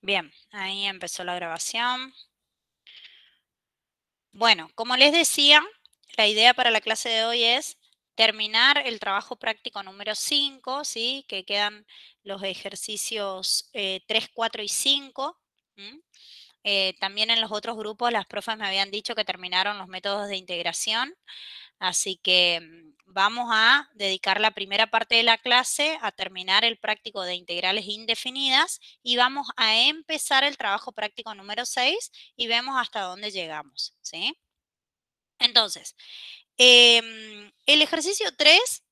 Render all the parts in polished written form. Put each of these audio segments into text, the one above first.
Bien, ahí empezó la grabación. Bueno, como les decía, la idea para la clase de hoy es terminar el trabajo práctico número 5, ¿sí? Que quedan los ejercicios 3, 4 y 5. ¿M? También en los otros grupos las profes me habían dicho que terminaron los métodos de integración. Así que vamos a dedicar la primera parte de la clase a terminar el práctico de integrales indefinidas y vamos a empezar el trabajo práctico número 6 y vemos hasta dónde llegamos, ¿sí? Entonces, el ejercicio 3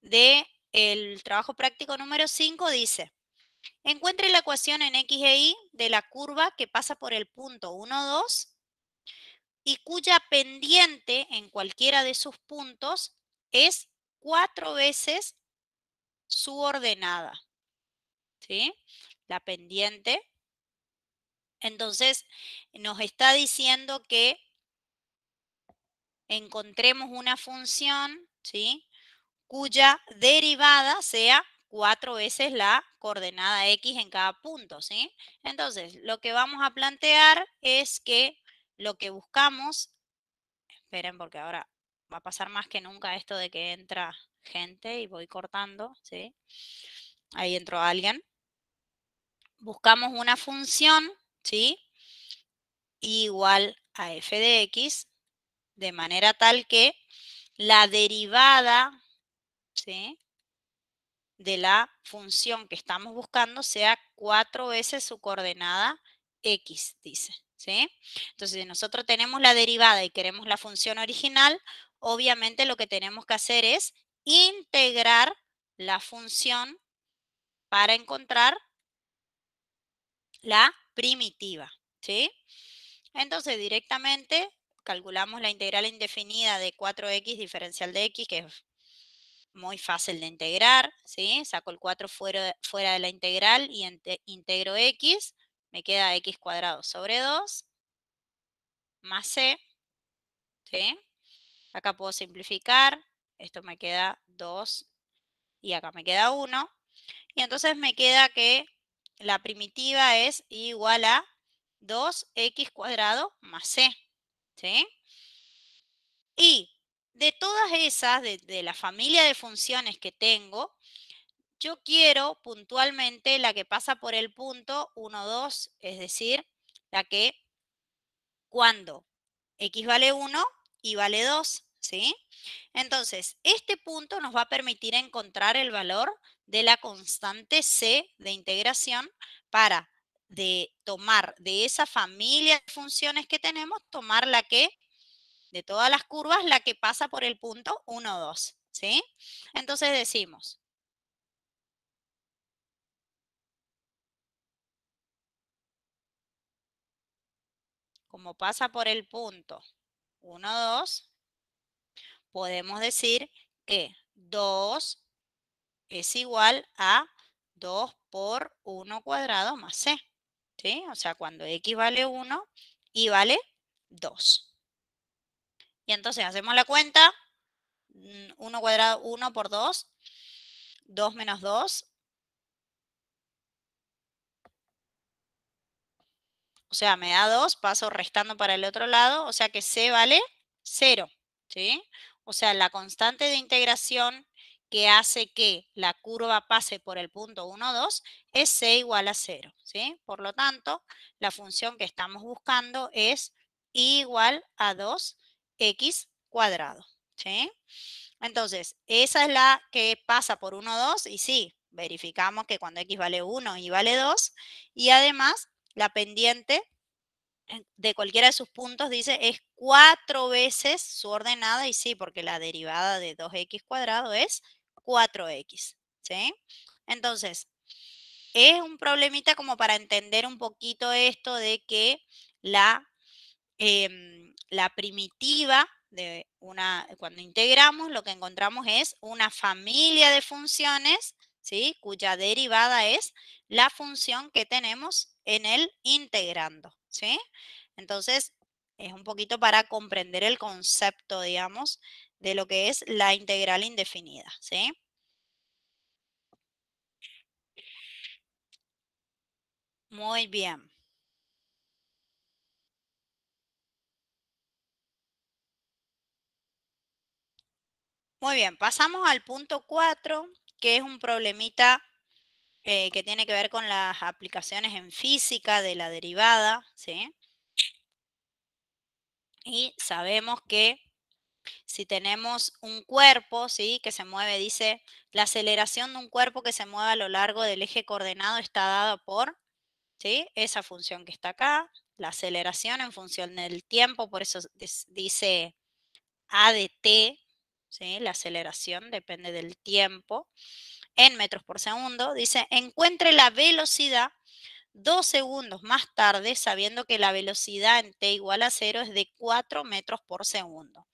del trabajo práctico número 5 dice, encuentre la ecuación en x e y de la curva que pasa por el punto 1, 2 y cuya pendiente en cualquiera de sus puntos es 4 veces su ordenada, ¿sí? La pendiente. Entonces, nos está diciendo que encontremos una función, ¿sí? Cuya derivada sea 4 veces la coordenada x en cada punto, ¿sí? Entonces, lo que vamos a plantear es que lo que buscamos, esperen porque ahora va a pasar más que nunca esto de que entra gente y voy cortando, ¿sí? Ahí entró alguien. Buscamos una función, ¿sí? Igual a f de x, de manera tal que la derivada, ¿sí? De la función que estamos buscando sea 4 veces su coordenada x, dice, ¿sí? Entonces, si nosotros tenemos la derivada y queremos la función original, obviamente lo que tenemos que hacer es integrar la función para encontrar la primitiva, ¿sí? Entonces, directamente calculamos la integral indefinida de 4x diferencial de x, que es muy fácil de integrar, ¿sí? Saco el 4 fuera de la integral y integro x, me queda x cuadrado sobre 2 más c, ¿sí? Acá puedo simplificar, esto me queda 2 y acá me queda 1. Y entonces me queda que la primitiva es igual a 2x cuadrado más c, ¿sí? Y de todas esas, de la familia de funciones que tengo, yo quiero puntualmente la que pasa por el punto 1, 2, es decir, la que cuando x vale 1 y vale 2, ¿sí? Entonces, este punto nos va a permitir encontrar el valor de la constante c de integración para tomar de esa familia de funciones que tenemos, tomar la que, de todas las curvas, la que pasa por el punto 1, 2, ¿sí? Entonces decimos, como pasa por el punto 1, 2, podemos decir que 2 es igual a 2 por 1 cuadrado más c, ¿sí? O sea, cuando x vale 1 y vale 2. Y entonces hacemos la cuenta, 1 cuadrado, 1 por 2, 2 menos 2, o sea, me da 2, paso restando para el otro lado, o sea que c vale 0, ¿sí? O sea, la constante de integración que hace que la curva pase por el punto 1, 2 es c igual a 0, ¿sí? Por lo tanto, la función que estamos buscando es igual a 2x cuadrado, ¿sí? Entonces, esa es la que pasa por 1, 2 y sí, verificamos que cuando x vale 1 y vale 2 y además la pendiente de cualquiera de sus puntos dice es 4 veces su ordenada y sí, porque la derivada de 2x cuadrado es 4x, ¿sí? Entonces, es un problemita como para entender un poquito esto de que la primitiva de cuando integramos, lo que encontramos es una familia de funciones, ¿sí? Cuya derivada es la función que tenemos en el integrando, ¿sí? Entonces, es un poquito para comprender el concepto, digamos, de lo que es la integral indefinida, ¿sí? Muy bien. Muy bien, pasamos al punto 4, que es un problemita que tiene que ver con las aplicaciones en física de la derivada, ¿sí? Y sabemos que si tenemos un cuerpo, ¿sí? Que se mueve, dice, la aceleración de un cuerpo que se mueve a lo largo del eje coordenado está dada por, ¿sí? Esa función que está acá, la aceleración en función del tiempo, por eso dice A de t, ¿sí? La aceleración depende del tiempo, en metros por segundo. Dice, encuentre la velocidad 2 segundos más tarde, sabiendo que la velocidad en t igual a 0 es de 4 metros por segundo.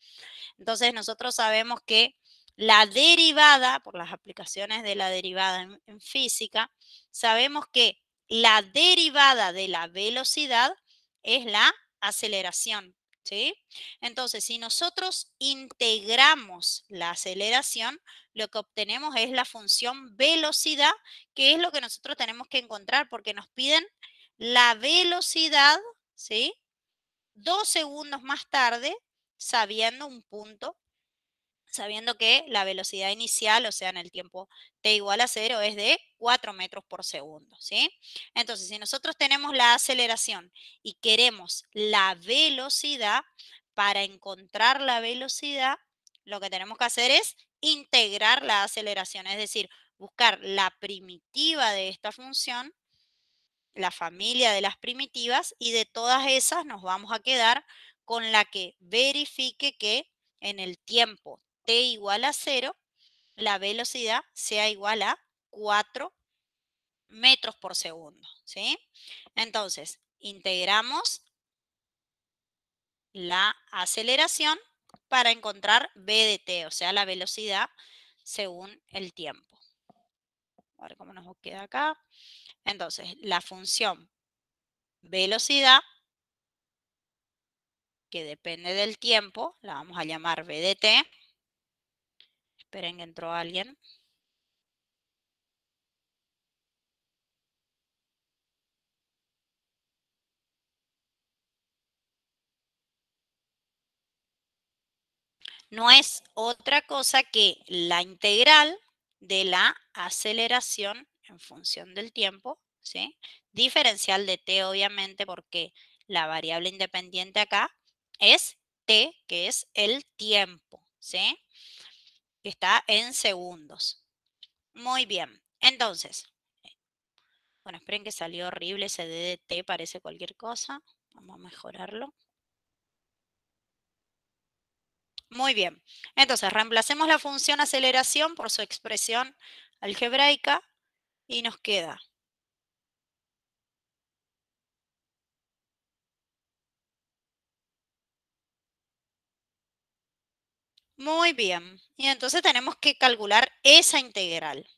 Entonces nosotros sabemos que la derivada, por las aplicaciones de la derivada en física, sabemos que la derivada de la velocidad es la aceleración, ¿sí? Entonces, si nosotros integramos la aceleración, lo que obtenemos es la función velocidad, que es lo que nosotros tenemos que encontrar, porque nos piden la velocidad, ¿sí? 2 segundos más tarde, sabiendo un punto, sabiendo que la velocidad inicial, o sea, en el tiempo t igual a 0, es de 4 metros por segundo, ¿sí? Entonces, si nosotros tenemos la aceleración y queremos la velocidad, para encontrar la velocidad, lo que tenemos que hacer es integrar la aceleración, es decir, buscar la primitiva de esta función, la familia de las primitivas, y de todas esas nos vamos a quedar con la que verifique que en el tiempo t igual a 0, la velocidad sea igual a 4 metros por segundo, ¿sí? Entonces, integramos la aceleración para encontrar v de t, o sea, la velocidad según el tiempo. A ver cómo nos queda acá. Entonces, la función velocidad, que depende del tiempo, la vamos a llamar v de t. Esperen que entró alguien. No es otra cosa que la integral de la aceleración en función del tiempo, ¿sí? Diferencial de t, obviamente, porque la variable independiente acá es t, que es el tiempo, ¿sí? Que está en segundos. Muy bien. Entonces, bueno, esperen que salió horrible ese d de t, parece cualquier cosa. Vamos a mejorarlo. Muy bien. Entonces, reemplacemos la función aceleración por su expresión algebraica y nos queda. Muy bien. Y entonces tenemos que calcular esa integral.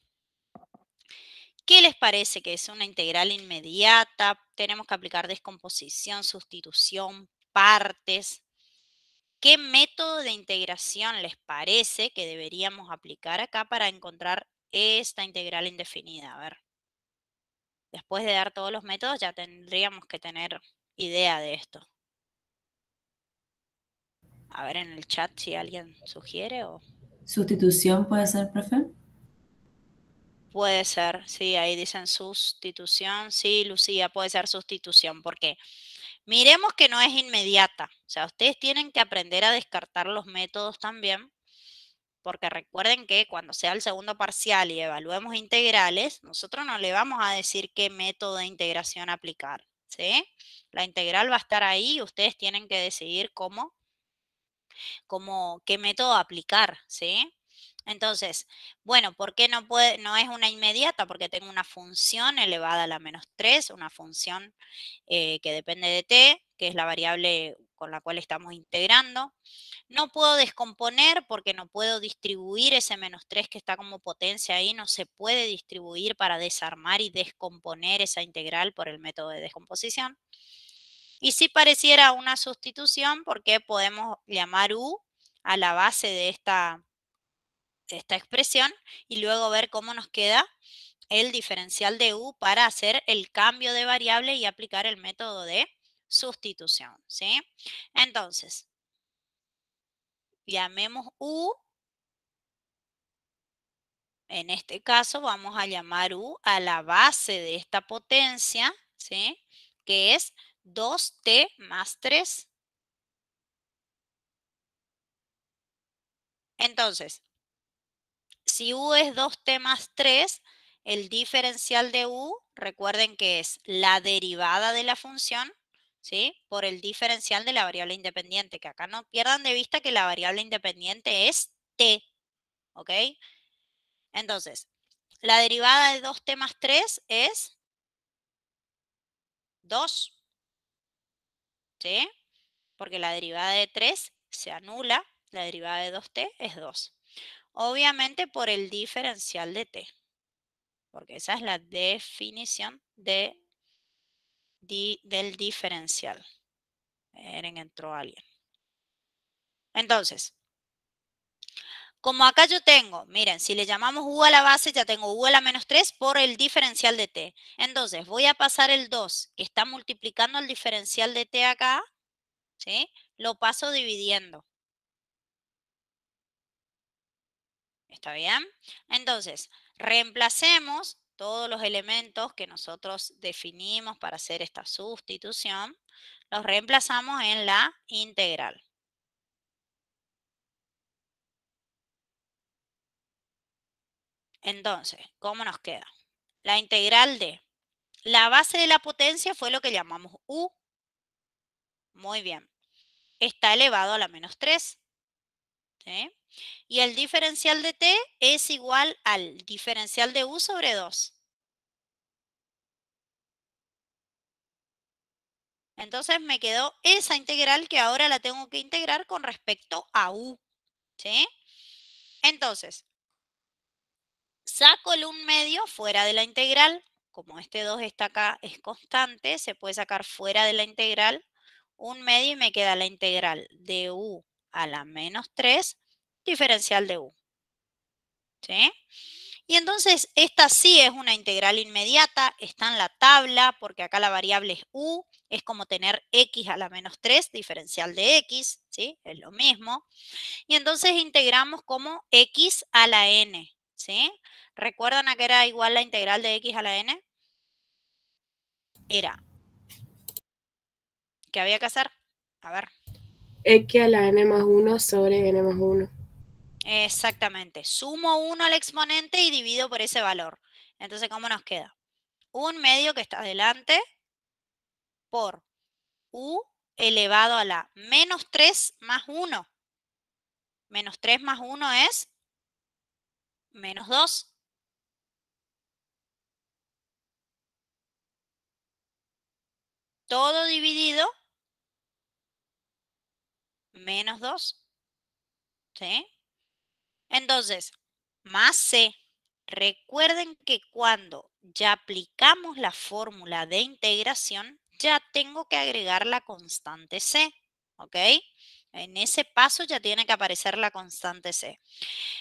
¿Qué les parece que es una integral inmediata? Tenemos que aplicar descomposición, sustitución, partes. ¿Qué método de integración les parece que deberíamos aplicar acá para encontrar esta integral indefinida? A ver, después de dar todos los métodos ya tendríamos que tener idea de esto. A ver en el chat si alguien sugiere o... ¿Sustitución puede ser, profe? Puede ser, sí, ahí dicen sustitución. Sí, Lucía, puede ser sustitución, porque miremos que no es inmediata. O sea, ustedes tienen que aprender a descartar los métodos también, porque recuerden que cuando sea el segundo parcial y evaluemos integrales, nosotros no le vamos a decir qué método de integración aplicar, ¿sí? La integral va a estar ahí y ustedes tienen que decidir qué método aplicar, ¿sí? Entonces, bueno, ¿por qué no es una inmediata? Porque tengo una función elevada a la -3, una función que depende de t, que es la variable con la cual estamos integrando. No puedo descomponer porque no puedo distribuir ese -3 que está como potencia ahí, no se puede distribuir para desarmar y descomponer esa integral por el método de descomposición. Y si pareciera una sustitución, porque podemos llamar u a la base de esta expresión y luego ver cómo nos queda el diferencial de u para hacer el cambio de variable y aplicar el método de sustitución, ¿sí? Entonces, llamemos u. En este caso vamos a llamar u a la base de esta potencia, ¿sí? Que es 2t más 3. Entonces, si u es 2t más 3, el diferencial de u, recuerden que es la derivada de la función, ¿sí? Por el diferencial de la variable independiente, que acá no pierdan de vista que la variable independiente es t, ¿ok? Entonces, la derivada de 2t más 3 es 2, ¿sí? Porque la derivada de 3 se anula, la derivada de 2t es 2. Obviamente por el diferencial de t, porque esa es la definición del diferencial. Miren, entró alguien. Entonces, como acá yo tengo, miren, si le llamamos u a la base, ya tengo u a la menos 3 por el diferencial de t. Entonces, voy a pasar el 2, que está multiplicando el diferencial de t acá, ¿sí? Lo paso dividiendo. ¿Está bien? Entonces, reemplacemos todos los elementos que nosotros definimos para hacer esta sustitución. Los reemplazamos en la integral. Entonces, ¿cómo nos queda? La integral de la base de la potencia fue lo que llamamos u. Muy bien. Está elevado a la menos 3. ¿Sí? Y el diferencial de t es igual al diferencial de u sobre 2. Entonces me quedó esa integral que ahora la tengo que integrar con respecto a u. ¿Sí? Entonces, saco el 1/2 fuera de la integral. Como este 2 está acá, es constante, se puede sacar fuera de la integral 1/2 y me queda la integral de u a la menos 3, diferencial de u. ¿Sí? Y entonces esta sí es una integral inmediata, está en la tabla porque acá la variable es u, es como tener x a la menos 3, diferencial de x, ¿sí? Es lo mismo. Y entonces integramos como x a la n, ¿sí? ¿Recuerdan a qué era igual la integral de x a la n? Era, ¿qué había que hacer? A ver. X a la n más 1 sobre n más 1. Exactamente. Sumo 1 al exponente y divido por ese valor. Entonces, ¿cómo nos queda? 1/2 que está adelante por u elevado a la menos 3 más 1. Menos 3 más 1 es menos 2. Todo dividido, menos 2. ¿Sí? Entonces, más c. Recuerden que cuando ya aplicamos la fórmula de integración, ya tengo que agregar la constante c. ¿Ok? En ese paso ya tiene que aparecer la constante c.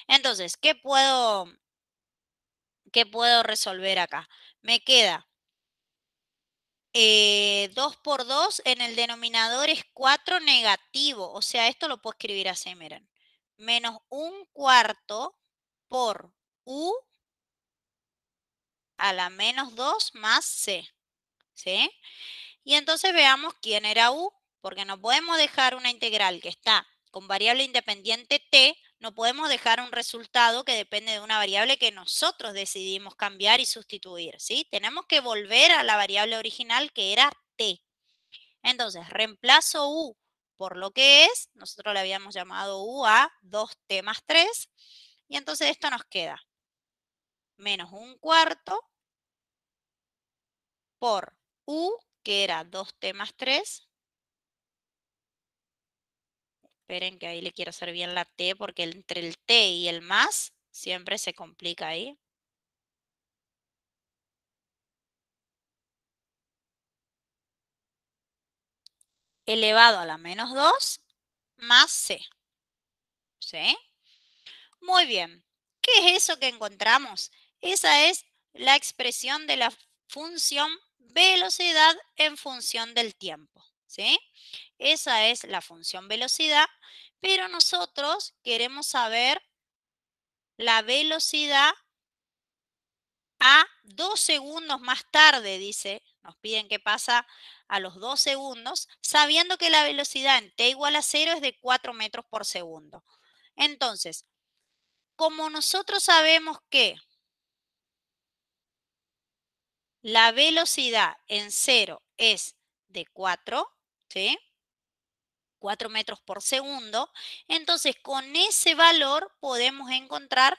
Entonces, ¿qué puedo resolver acá? Me queda 2 por 2 en el denominador es 4 negativo. O sea, esto lo puedo escribir así, miren. Menos 1/4 por u a la menos 2 más c. ¿Sí? Y entonces veamos quién era u, porque no podemos dejar una integral que está con variable independiente t, no podemos dejar un resultado que depende de una variable que nosotros decidimos cambiar y sustituir, ¿sí? Tenemos que volver a la variable original que era t. Entonces, reemplazo u por lo que es, nosotros le habíamos llamado u a 2t más 3, y entonces esto nos queda menos 1/4 por u, que era 2t más 3. Esperen que ahí le quiero hacer bien la t, porque entre el t y el más siempre se complica ahí. Elevado a la menos 2 más c. ¿Sí? Muy bien. ¿Qué es eso que encontramos? Esa es la expresión de la función velocidad en función del tiempo, ¿sí? Esa es la función velocidad, pero nosotros queremos saber la velocidad a 2 segundos más tarde, dice, nos piden qué pasa a los 2 segundos, sabiendo que la velocidad en t igual a 0 es de 4 metros por segundo. Entonces, como nosotros sabemos que la velocidad en 0 es de 4, ¿sí? 4 metros por segundo, entonces con ese valor podemos encontrar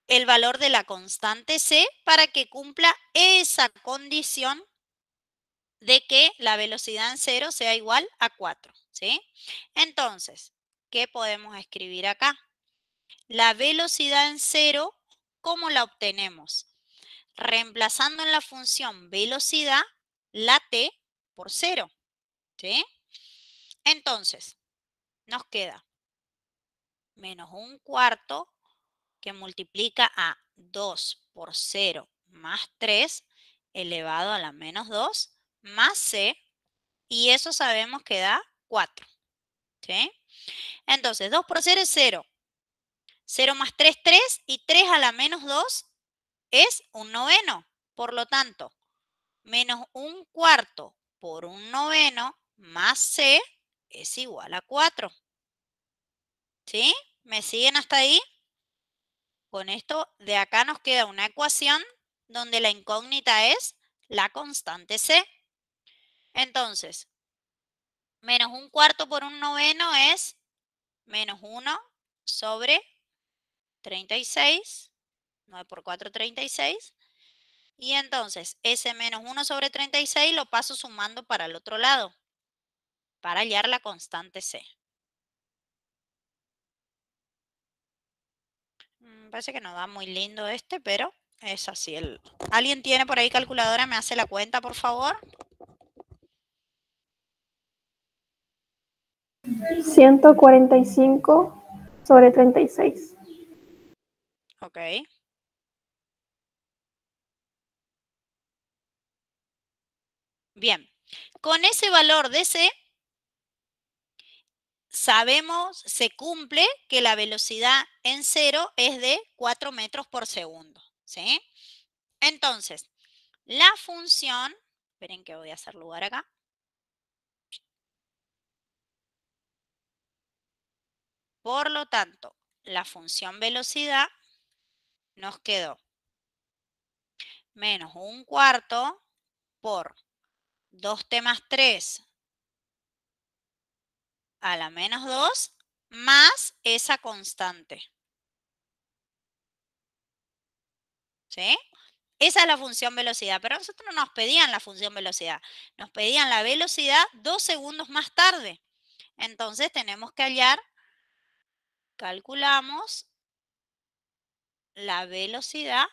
el valor de la constante c para que cumpla esa condición de que la velocidad en 0 sea igual a 4, ¿sí? Entonces, ¿qué podemos escribir acá? La velocidad en 0, ¿cómo la obtenemos? Reemplazando en la función velocidad la t por 0, ¿sí? Entonces, nos queda menos un cuarto que multiplica a 2 por 0 más 3 elevado a la menos 2 más c, y eso sabemos que da 4, ¿sí? Entonces, 2 por 0 es 0. 0 más 3, 3, y 3 a la menos 2 es un noveno. Por lo tanto, menos un cuarto por un noveno más c es igual a 4. ¿Sí? ¿Me siguen hasta ahí? Con esto de acá nos queda una ecuación donde la incógnita es la constante c. Entonces, menos un cuarto por un noveno es menos 1 sobre 36. 9 por 4, 36. Y entonces, ese menos 1 sobre 36 lo paso sumando para el otro lado, para hallar la constante c. Parece que no da muy lindo este, pero es así. ¿Alguien tiene por ahí calculadora? ¿Me hace la cuenta, por favor? 145 sobre 36. Ok. Bien. Con ese valor de c, sabemos, se cumple que la velocidad en 0 es de 4 metros por segundo, ¿sí? Entonces, la función, esperen que voy a hacer lugar acá. Por lo tanto, la función velocidad nos quedó menos un cuarto por 2t más 3 a la menos 2 más esa constante. ¿Sí? Esa es la función velocidad, pero a nosotros no nos pedían la función velocidad, nos pedían la velocidad 2 segundos más tarde. Entonces tenemos que hallar, calculamos la velocidad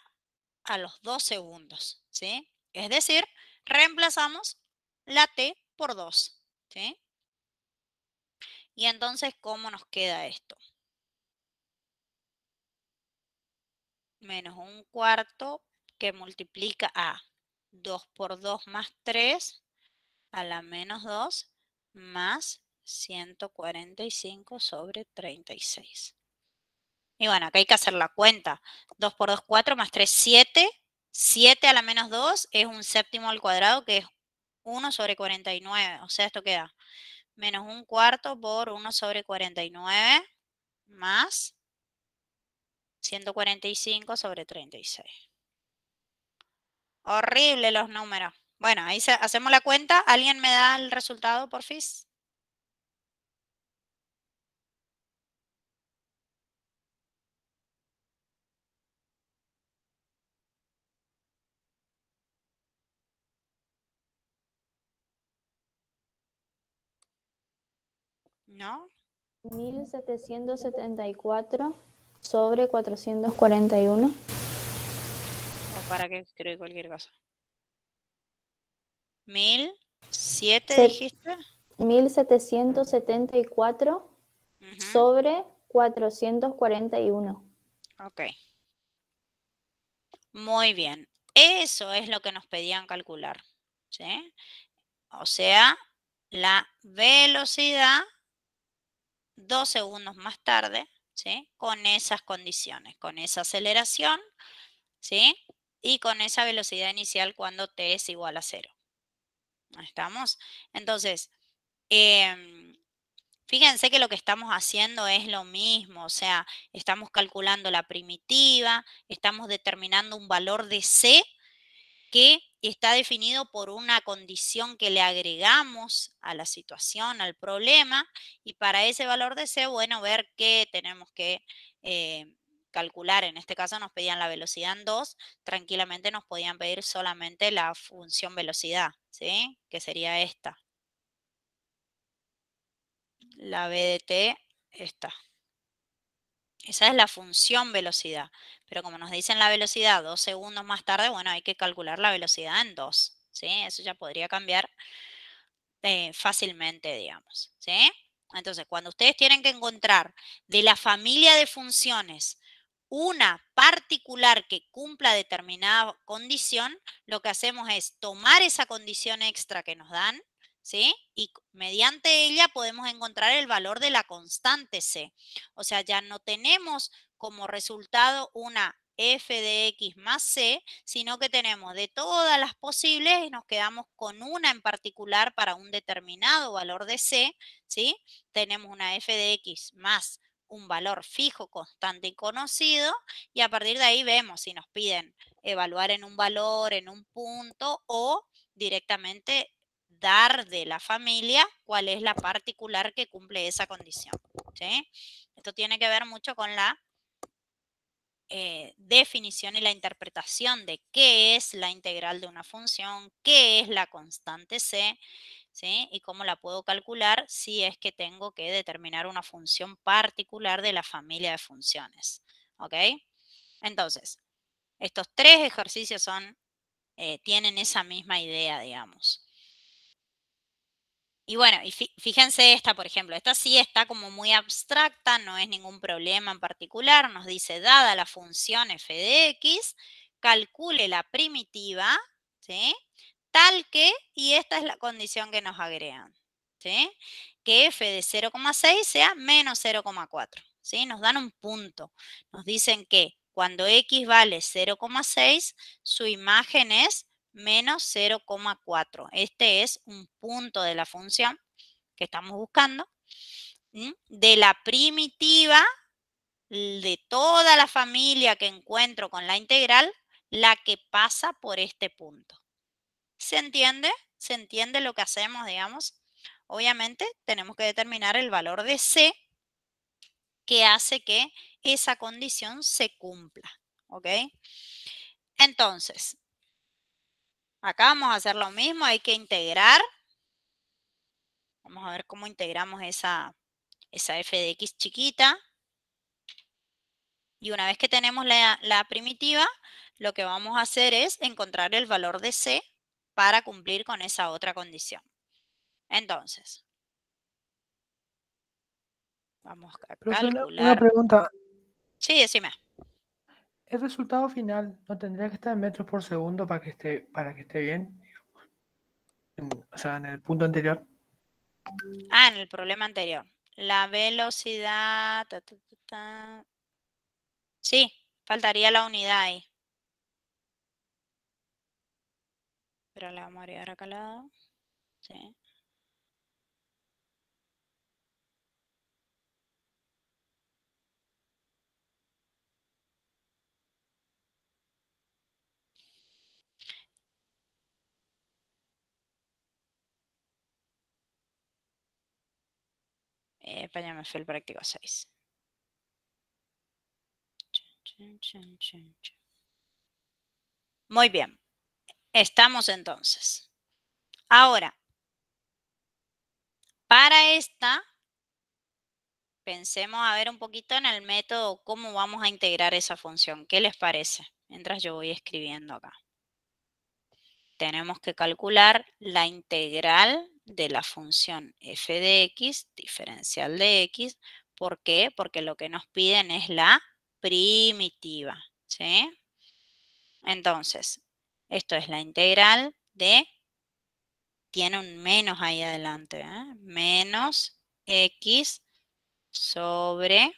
a los 2 segundos, ¿sí? Es decir, reemplazamos la t por 2, ¿sí? Y entonces, ¿cómo nos queda esto? Menos un cuarto que multiplica a 2 por 2 más 3 a la menos 2 más 145 sobre 36. Y bueno, acá hay que hacer la cuenta. 2 por 2, 4 más 3, 7. 7 a la menos 2 es un séptimo al cuadrado, que es 1 sobre 49. O sea, esto queda menos un cuarto por 1 sobre 49 más 145 sobre 36. Horrible los números. Bueno, ahí hacemos la cuenta. ¿Alguien me da el resultado, porfis? ¿No? 1774 sobre 441. ¿O para qué escribir cualquier cosa? 1007 Se- dijiste. 1774 Ujú, sobre 441. ok. Muy bien. Eso es lo que nos pedían calcular, ¿sí? O sea, la velocidad 2 segundos más tarde, ¿sí? Con esas condiciones, con esa aceleración, ¿sí? Y con esa velocidad inicial cuando t es igual a 0. ¿Estamos? Entonces, fíjense que lo que estamos haciendo es lo mismo, o sea, estamos calculando la primitiva, estamos determinando un valor de c que está definido por una condición que le agregamos a la situación, al problema, y para ese valor de c, bueno, ver qué tenemos que calcular. En este caso nos pedían la velocidad en 2, tranquilamente nos podían pedir solamente la función velocidad, ¿sí? Que sería esta. La b de t, esta. Esa es la función velocidad. Pero como nos dicen la velocidad 2 segundos más tarde, bueno, hay que calcular la velocidad en 2. ¿Sí? Eso ya podría cambiar fácilmente, digamos. ¿Sí? Entonces, cuando ustedes tienen que encontrar de la familia de funciones una particular que cumpla determinada condición, lo que hacemos es tomar esa condición extra que nos dan, ¿sí? Y mediante ella podemos encontrar el valor de la constante c. O sea, ya no tenemos como resultado una f de x más c, sino que tenemos de todas las posibles y nos quedamos con una en particular para un determinado valor de c, ¿sí? Tenemos una f de x más un valor fijo, constante y conocido, y a partir de ahí vemos si nos piden evaluar en un valor, en un punto, o directamente dar de la familia cuál es la particular que cumple esa condición, ¿sí? Esto tiene que ver mucho con la definición y la interpretación de qué es la integral de una función, qué es la constante c, ¿sí? Y cómo la puedo calcular si es que tengo que determinar una función particular de la familia de funciones, ¿ok? Entonces, estos 3 ejercicios tienen esa misma idea, digamos. Y bueno, y fíjense esta, por ejemplo, esta sí está como muy abstracta, no es ningún problema en particular, nos dice, dada la función f de x, calcule la primitiva, ¿sí? Tal que, y esta es la condición que nos agregan, ¿sí? Que f de 0,6 sea menos 0,4, ¿sí? Nos dan un punto, nos dicen que cuando x vale 0,6, su imagen es menos 0,4. Este es un punto de la función que estamos buscando. De la primitiva de toda la familia que encuentro con la integral, la que pasa por este punto. ¿Se entiende? ¿Se entiende lo que hacemos, digamos? Obviamente tenemos que determinar el valor de c que hace que esa condición se cumpla. ¿Ok? Entonces, acá vamos a hacer lo mismo, hay que integrar. Vamos a ver cómo integramos esa f de x chiquita. Y una vez que tenemos la primitiva, lo que vamos a hacer es encontrar el valor de c para cumplir con esa otra condición. Entonces, vamos a Profe, una calcular. pregunta. Sí, decime. ¿El resultado final no tendría que estar en metros por segundo para que esté bien? O sea, en el punto anterior. Ah, en el problema anterior. La velocidad. Sí, faltaría la unidad ahí. Pero la vamos a agregar acá al lado. Sí. Ya me fue el práctico 6. Muy bien. Estamos entonces. Ahora, para esta, pensemos a ver un poquito en el método, cómo vamos a integrar esa función. ¿Qué les parece? Mientras yo voy escribiendo acá. Tenemos que calcular la integral de la función f de x, diferencial de x. ¿Por qué? Porque lo que nos piden es la primitiva, ¿sí? Entonces, esto es la integral de, tiene un menos ahí adelante, ¿eh? Menos x sobre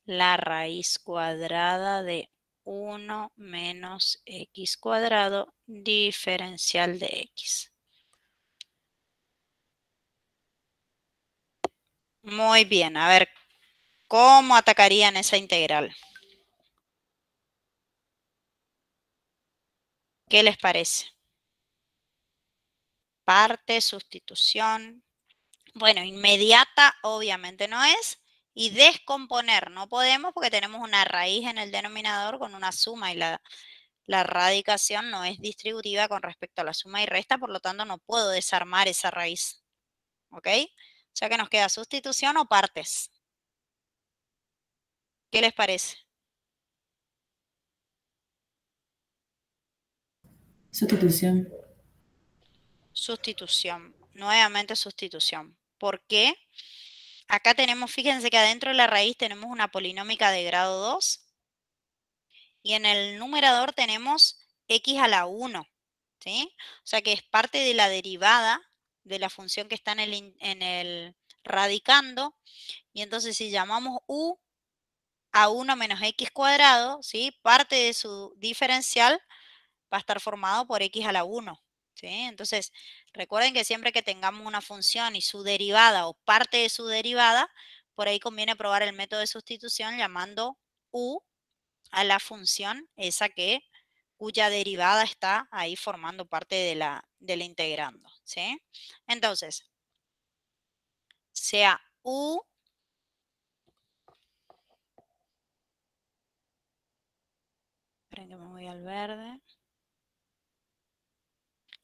la raíz cuadrada de 1 menos x cuadrado diferencial de x. Muy bien, a ver, ¿cómo atacarían esa integral? ¿Qué les parece? Parte, sustitución. Bueno, inmediata obviamente no es. Y descomponer no podemos porque tenemos una raíz en el denominador con una suma y la radicación no es distributiva con respecto a la suma y resta, por lo tanto no puedo desarmar esa raíz. ¿Ok? O sea que nos queda sustitución o partes. ¿Qué les parece? Sustitución. Sustitución. Nuevamente sustitución. ¿Por qué? Acá tenemos, fíjense que adentro de la raíz tenemos una polinómica de grado 2. Y en el numerador tenemos x a la 1. ¿Sí? O sea que es parte de la derivada de la función que está en el radicando. Y entonces si llamamos u a 1 menos x cuadrado, ¿sí? Parte de su diferencial va a estar formado por x a la 1. ¿Sí? Entonces, recuerden que siempre que tengamos una función y su derivada o parte de su derivada, por ahí conviene probar el método de sustitución llamando u a la función esa cuya derivada está ahí formando parte de la integrando. ¿Sí? Entonces, sea u esperen que me voy al verde.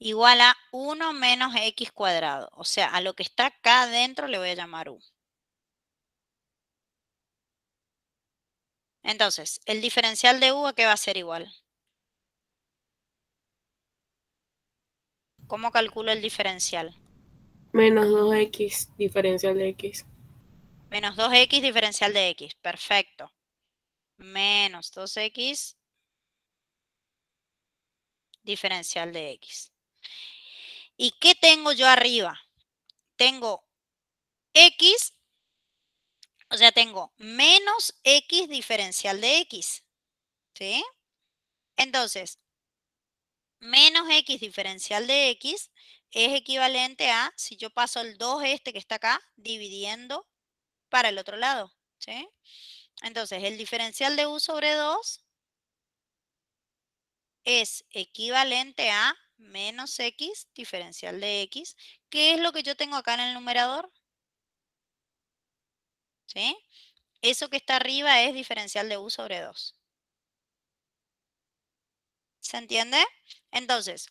Igual a 1 menos x cuadrado. O sea, a lo que está acá adentro le voy a llamar u. Entonces, el diferencial de u, ¿a qué va a ser igual? ¿Cómo calculo el diferencial? Menos 2x, diferencial de x. Menos 2x diferencial de x. Perfecto. Menos 2x diferencial de x. ¿Y qué tengo yo arriba? Tengo x, o sea, tengo menos x diferencial de x. ¿Sí? Entonces, menos x diferencial de x es equivalente a, si yo paso el 2 este que está acá, dividiendo para el otro lado. ¿Sí? Entonces, el diferencial de u sobre 2 es equivalente a menos x diferencial de x. ¿Qué es lo que yo tengo acá en el numerador? ¿Sí? Eso que está arriba es diferencial de u sobre 2. ¿Se entiende? Entonces,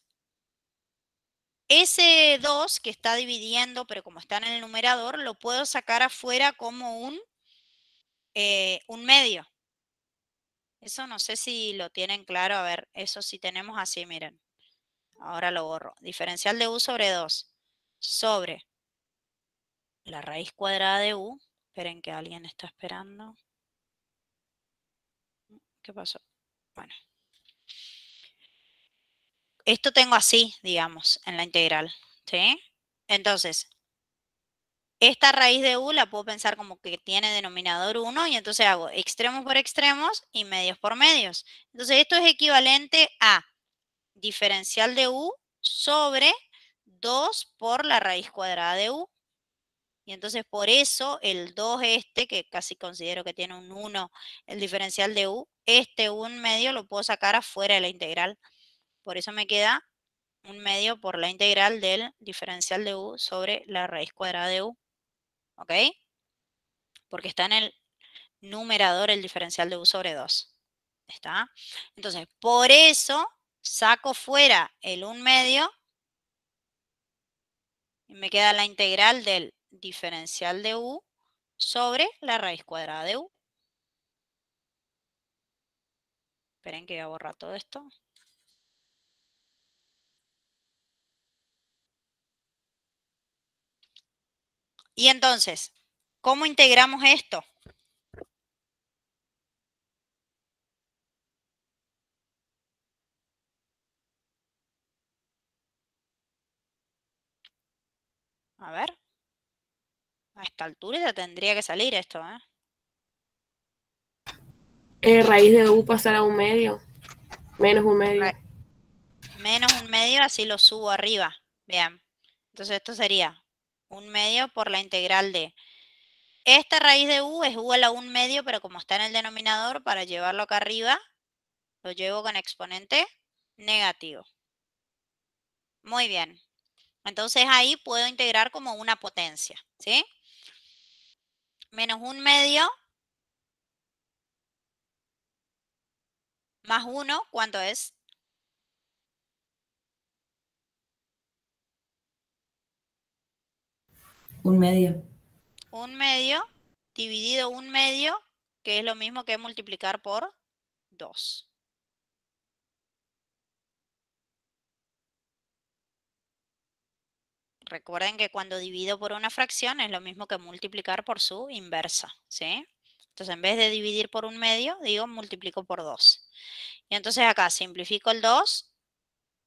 ese 2 que está dividiendo, pero como está en el numerador, lo puedo sacar afuera como un medio. Eso no sé si lo tienen claro. A ver, eso sí tenemos así, miren. Ahora lo borro. Diferencial de u sobre 2 sobre la raíz cuadrada de u. Esperen que alguien está esperando. ¿Qué pasó? Bueno. Esto tengo así, digamos, en la integral. ¿Sí? Entonces, esta raíz de u la puedo pensar como que tiene denominador 1 y entonces hago extremos por extremos y medios por medios. Entonces, esto es equivalente a diferencial de u sobre 2 por la raíz cuadrada de u. Y entonces por eso el 2 este, que casi considero que tiene un 1, el diferencial de u, este 1 medio lo puedo sacar afuera de la integral. Por eso me queda 1 medio por la integral del diferencial de u sobre la raíz cuadrada de u. ¿Ok? Porque está en el numerador el diferencial de u sobre 2. ¿Está? Entonces, por eso saco fuera el 1 medio y me queda la integral del diferencial de u sobre la raíz cuadrada de u. Esperen que voy a borrar todo esto. Y entonces, ¿cómo integramos esto? A ver. A esta altura ya tendría que salir esto, ¿eh? Raíz de u pasar a un medio. Menos un medio. Menos un medio, así lo subo arriba. Vean. Entonces esto sería un medio por la integral de... Esta raíz de u es igual a un medio, pero como está en el denominador, para llevarlo acá arriba, lo llevo con exponente negativo. Muy bien. Entonces ahí puedo integrar como una potencia, ¿sí? Menos un medio más 1, ¿cuánto es? Un medio. Un medio dividido un medio, que es lo mismo que multiplicar por 2. Recuerden que cuando divido por una fracción es lo mismo que multiplicar por su inversa, ¿sí? Entonces, en vez de dividir por un medio, digo multiplico por 2. Y entonces acá simplifico el 2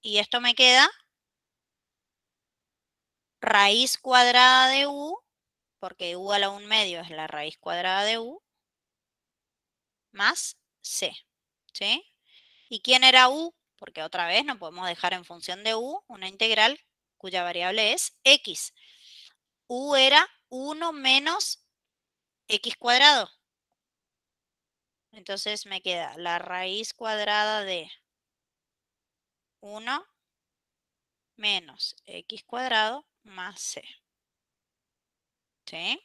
y esto me queda raíz cuadrada de u, porque u a la un medio es la raíz cuadrada de u, más c, ¿sí? ¿Y quién era u? Porque otra vez no podemos dejar en función de u una integral cuya variable es x. U era 1 menos x cuadrado. Entonces me queda la raíz cuadrada de 1 menos x cuadrado más c. ¿Sí?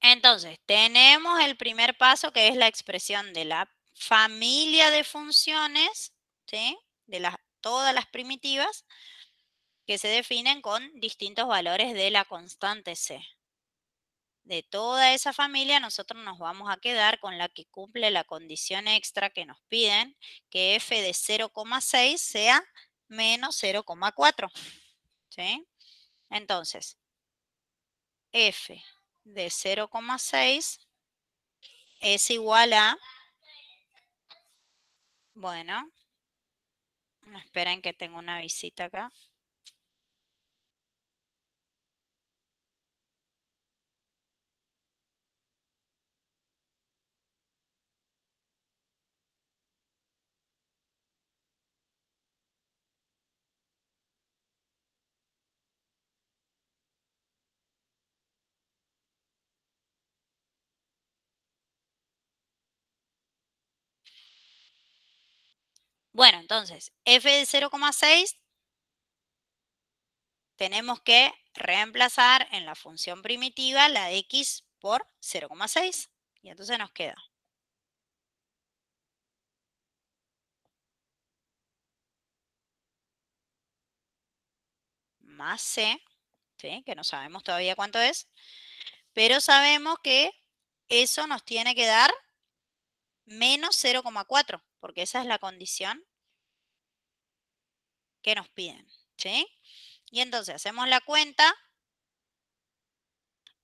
Entonces, tenemos el primer paso que es la expresión de la familia de funciones, ¿sí? De todas las primitivas que se definen con distintos valores de la constante c. De toda esa familia, nosotros nos vamos a quedar con la que cumple la condición extra que nos piden, que f de 0,6 sea menos 0,4. ¿Sí? Entonces, f de 0,6 es igual a, bueno, esperen que tengo una visita acá. Bueno, entonces, f de 0,6 tenemos que reemplazar en la función primitiva la x por 0,6. Y entonces nos queda más c, ¿sí? Que no sabemos todavía cuánto es, pero sabemos que eso nos tiene que dar menos 0,4, porque esa es la condición que nos piden, ¿sí? Y entonces hacemos la cuenta,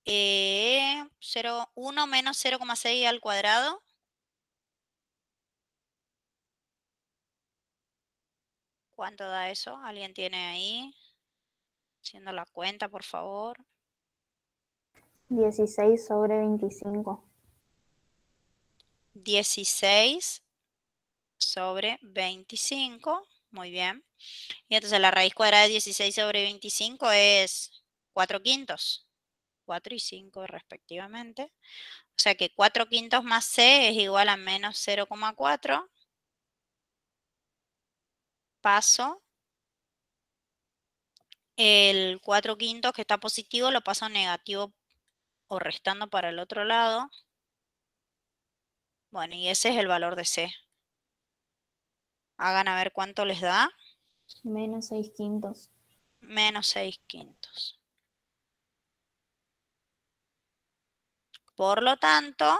1 menos 0,6 al cuadrado, ¿cuánto da eso? ¿Alguien tiene ahí? Haciendo la cuenta, por favor. 16 sobre 25. 16 sobre 25, muy bien. Y entonces la raíz cuadrada de 16 sobre 25 es 4 quintos, 4 y 5 respectivamente. O sea que 4 quintos más c es igual a menos 0,4. Paso el 4 quintos que está positivo, lo paso negativo o restando para el otro lado. Bueno, y ese es el valor de c. Hagan a ver cuánto les da. Menos 6 quintos. Menos 6 quintos. Por lo tanto,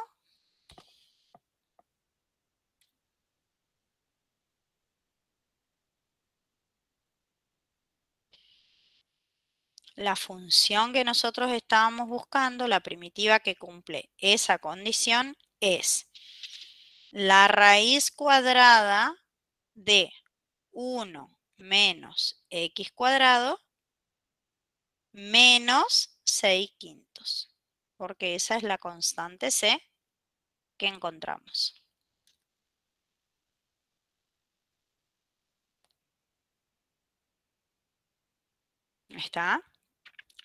la función que nosotros estábamos buscando, la primitiva que cumple esa condición, es la raíz cuadrada de 1 menos x cuadrado menos 6/5, porque esa es la constante c que encontramos. ¿Está?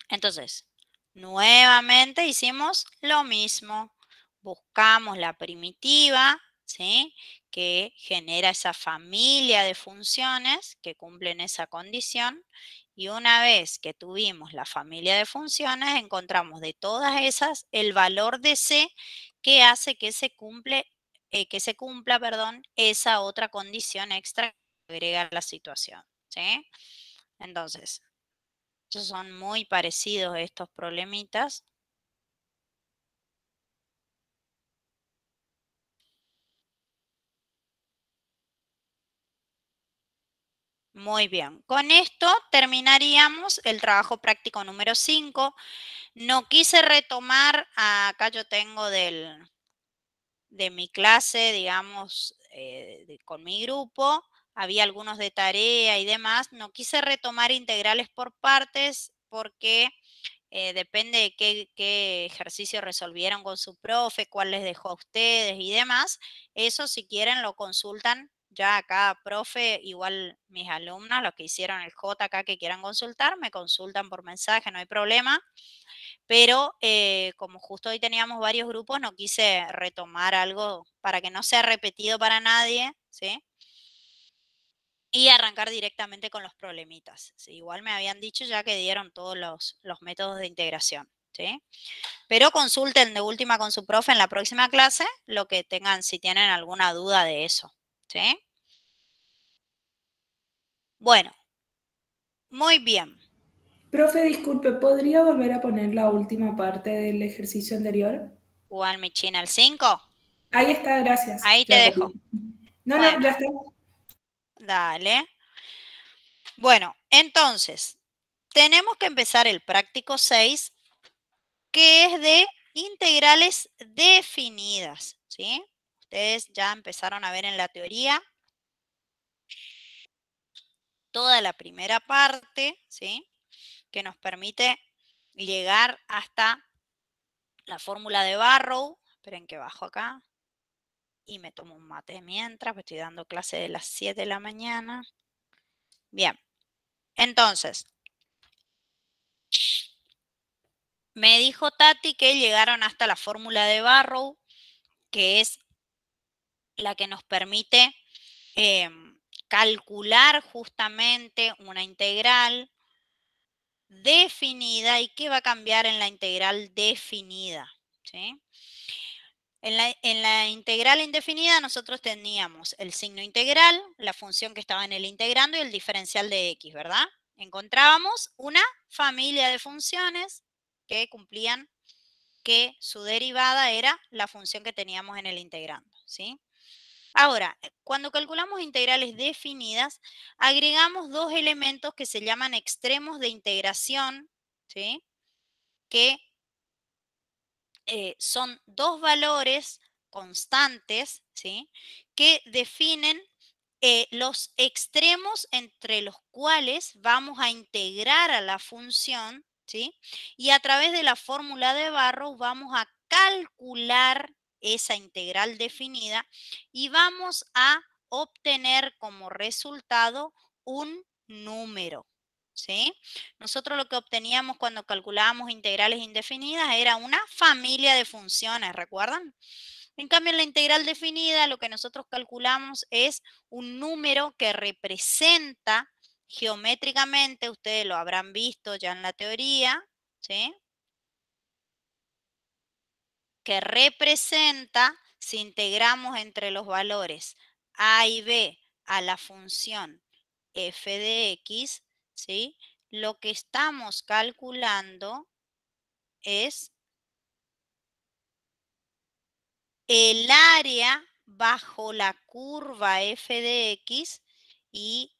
Entonces, nuevamente hicimos lo mismo. Buscamos la primitiva, ¿sí?, que genera esa familia de funciones que cumplen esa condición. Y una vez que tuvimos la familia de funciones, encontramos de todas esas el valor de c que hace que se cumpla, esa otra condición extra que agrega la situación, ¿sí? Entonces, son muy parecidos estos problemitas. Muy bien, con esto terminaríamos el trabajo práctico número 5. No quise retomar, acá yo tengo de mi clase, digamos, con mi grupo, había algunos de tarea y demás. No quise retomar integrales por partes porque depende de qué ejercicio resolvieron con su profe, cuál les dejó a ustedes y demás. Eso, si quieren, lo consultan ya a cada profe. Igual mis alumnos, los que hicieron el J acá que quieran consultar, me consultan por mensaje, no hay problema. Pero como justo hoy teníamos varios grupos, no quise retomar algo para que no sea repetido para nadie, ¿sí? Y arrancar directamente con los problemitas, ¿sí? Igual me habían dicho ya que dieron todos los métodos de integración, ¿sí? Pero consulten de última con su profe en la próxima clase lo que tengan, si tienen alguna duda de eso, ¿sí? Bueno, muy bien. Profe, disculpe, ¿podría volver a poner la última parte del ejercicio anterior? Juan Michina, el 5. Ahí está, gracias. Ahí te Ya dejo. copio. No, Bueno, ya está. dale. Bueno, entonces, tenemos que empezar el práctico 6, que es de integrales definidas, ¿sí? Ustedes ya empezaron a ver en la teoría toda la primera parte, ¿sí?, que nos permite llegar hasta la fórmula de Barrow. Esperen que bajo acá y me tomo un mate mientras, pues estoy dando clase de las 7 de la mañana. Bien, entonces, me dijo Tati que llegaron hasta la fórmula de Barrow, que es la que nos permite calcular justamente una integral definida. ¿Y qué va a cambiar en la integral definida? ¿Sí? En la integral indefinida nosotros teníamos el signo integral, la función que estaba en el integrando y el diferencial de x, ¿verdad? Encontrábamos una familia de funciones que cumplían que su derivada era la función que teníamos en el integrando, ¿sí? Ahora, cuando calculamos integrales definidas, agregamos dos elementos que se llaman extremos de integración, ¿sí?, que son dos valores constantes, ¿sí?, que definen los extremos entre los cuales vamos a integrar a la función, ¿sí?, y a través de la fórmula de Barrow vamos a calcular esa integral definida y vamos a obtener como resultado un número, ¿sí? Nosotros lo que obteníamos cuando calculábamos integrales indefinidas era una familia de funciones, ¿recuerdan? En cambio, en la integral definida lo que nosotros calculamos es un número que representa geométricamente, ustedes lo habrán visto ya en la teoría, ¿sí?, que representa, si integramos entre los valores a y b a la función f de x, ¿sí?, lo que estamos calculando es el área bajo la curva f de x y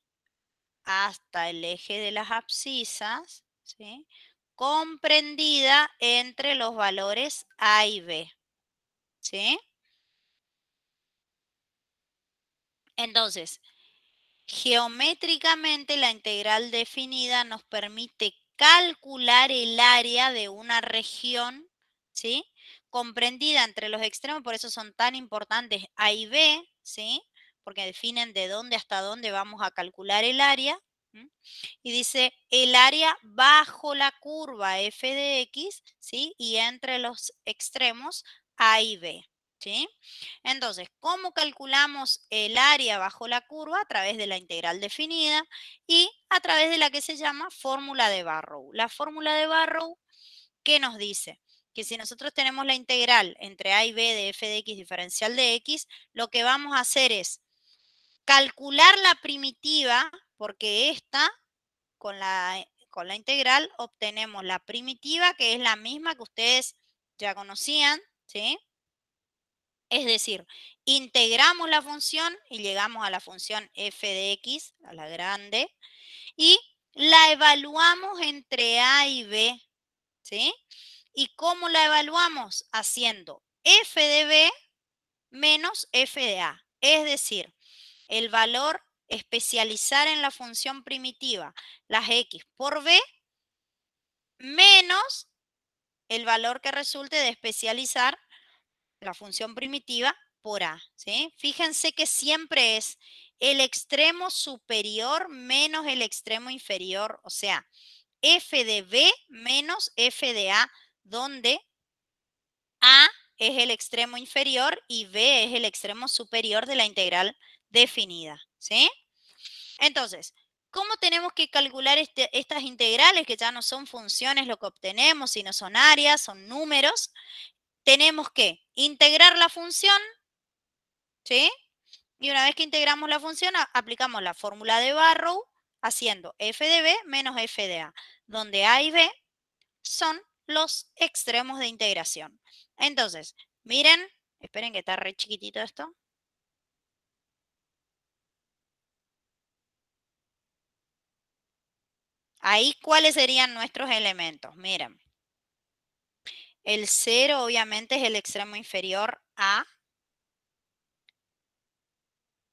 hasta el eje de las abscisas, ¿sí?, comprendida entre los valores a y b, ¿sí? Entonces, geométricamente la integral definida nos permite calcular el área de una región, ¿sí? Comprendida entre los extremos, por eso son tan importantes A y B, ¿sí? Porque definen de dónde hasta dónde vamos a calcular el área. ¿Mm? Y dice el área bajo la curva f de x, ¿sí? Y entre los extremos A y B, ¿sí? Entonces, ¿cómo calculamos el área bajo la curva? A través de la integral definida y a través de la que se llama fórmula de Barrow. La fórmula de Barrow, ¿qué nos dice? Que si nosotros tenemos la integral entre a y b de f de x diferencial de x, lo que vamos a hacer es calcular la primitiva, porque esta, con la integral, obtenemos la primitiva, que es la misma que ustedes ya conocían, ¿sí? Es decir, integramos la función y llegamos a la función f de x, a la grande, y la evaluamos entre a y b, ¿sí? ¿Y cómo la evaluamos? Haciendo f de b menos f de a. Es decir, el valor especializar en la función primitiva, las x por b, menos el valor que resulte de especializar la función primitiva por a, ¿sí? Fíjense que siempre es el extremo superior menos el extremo inferior, o sea, f de b menos f de a, donde a es el extremo inferior y b es el extremo superior de la integral definida, ¿sí? Entonces, ¿cómo tenemos que calcular estas integrales que ya no son funciones lo que obtenemos, sino son áreas, son números? Tenemos que integrar la función, ¿sí? Y una vez que integramos la función, aplicamos la fórmula de Barrow haciendo f de b menos f de a, donde a y b son los extremos de integración. Entonces, miren, esperen que está re chiquitito esto. Ahí, ¿cuáles serían nuestros elementos? Miren, el 0 obviamente es el extremo inferior a,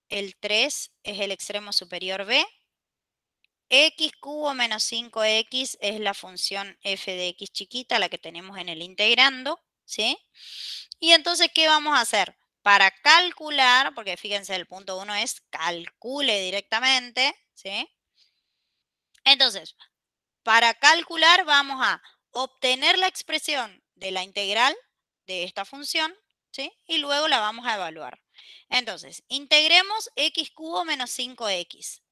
el 3 es el extremo superior b, x cubo menos 5x es la función f de x chiquita, la que tenemos en el integrando, ¿sí? Y entonces, ¿qué vamos a hacer? Para calcular, porque fíjense, el punto 1 es calcule directamente, ¿sí? Entonces, para calcular vamos a obtener la expresión de la integral de esta función, ¿sí? Y luego la vamos a evaluar. Entonces, integremos x cubo menos 5x.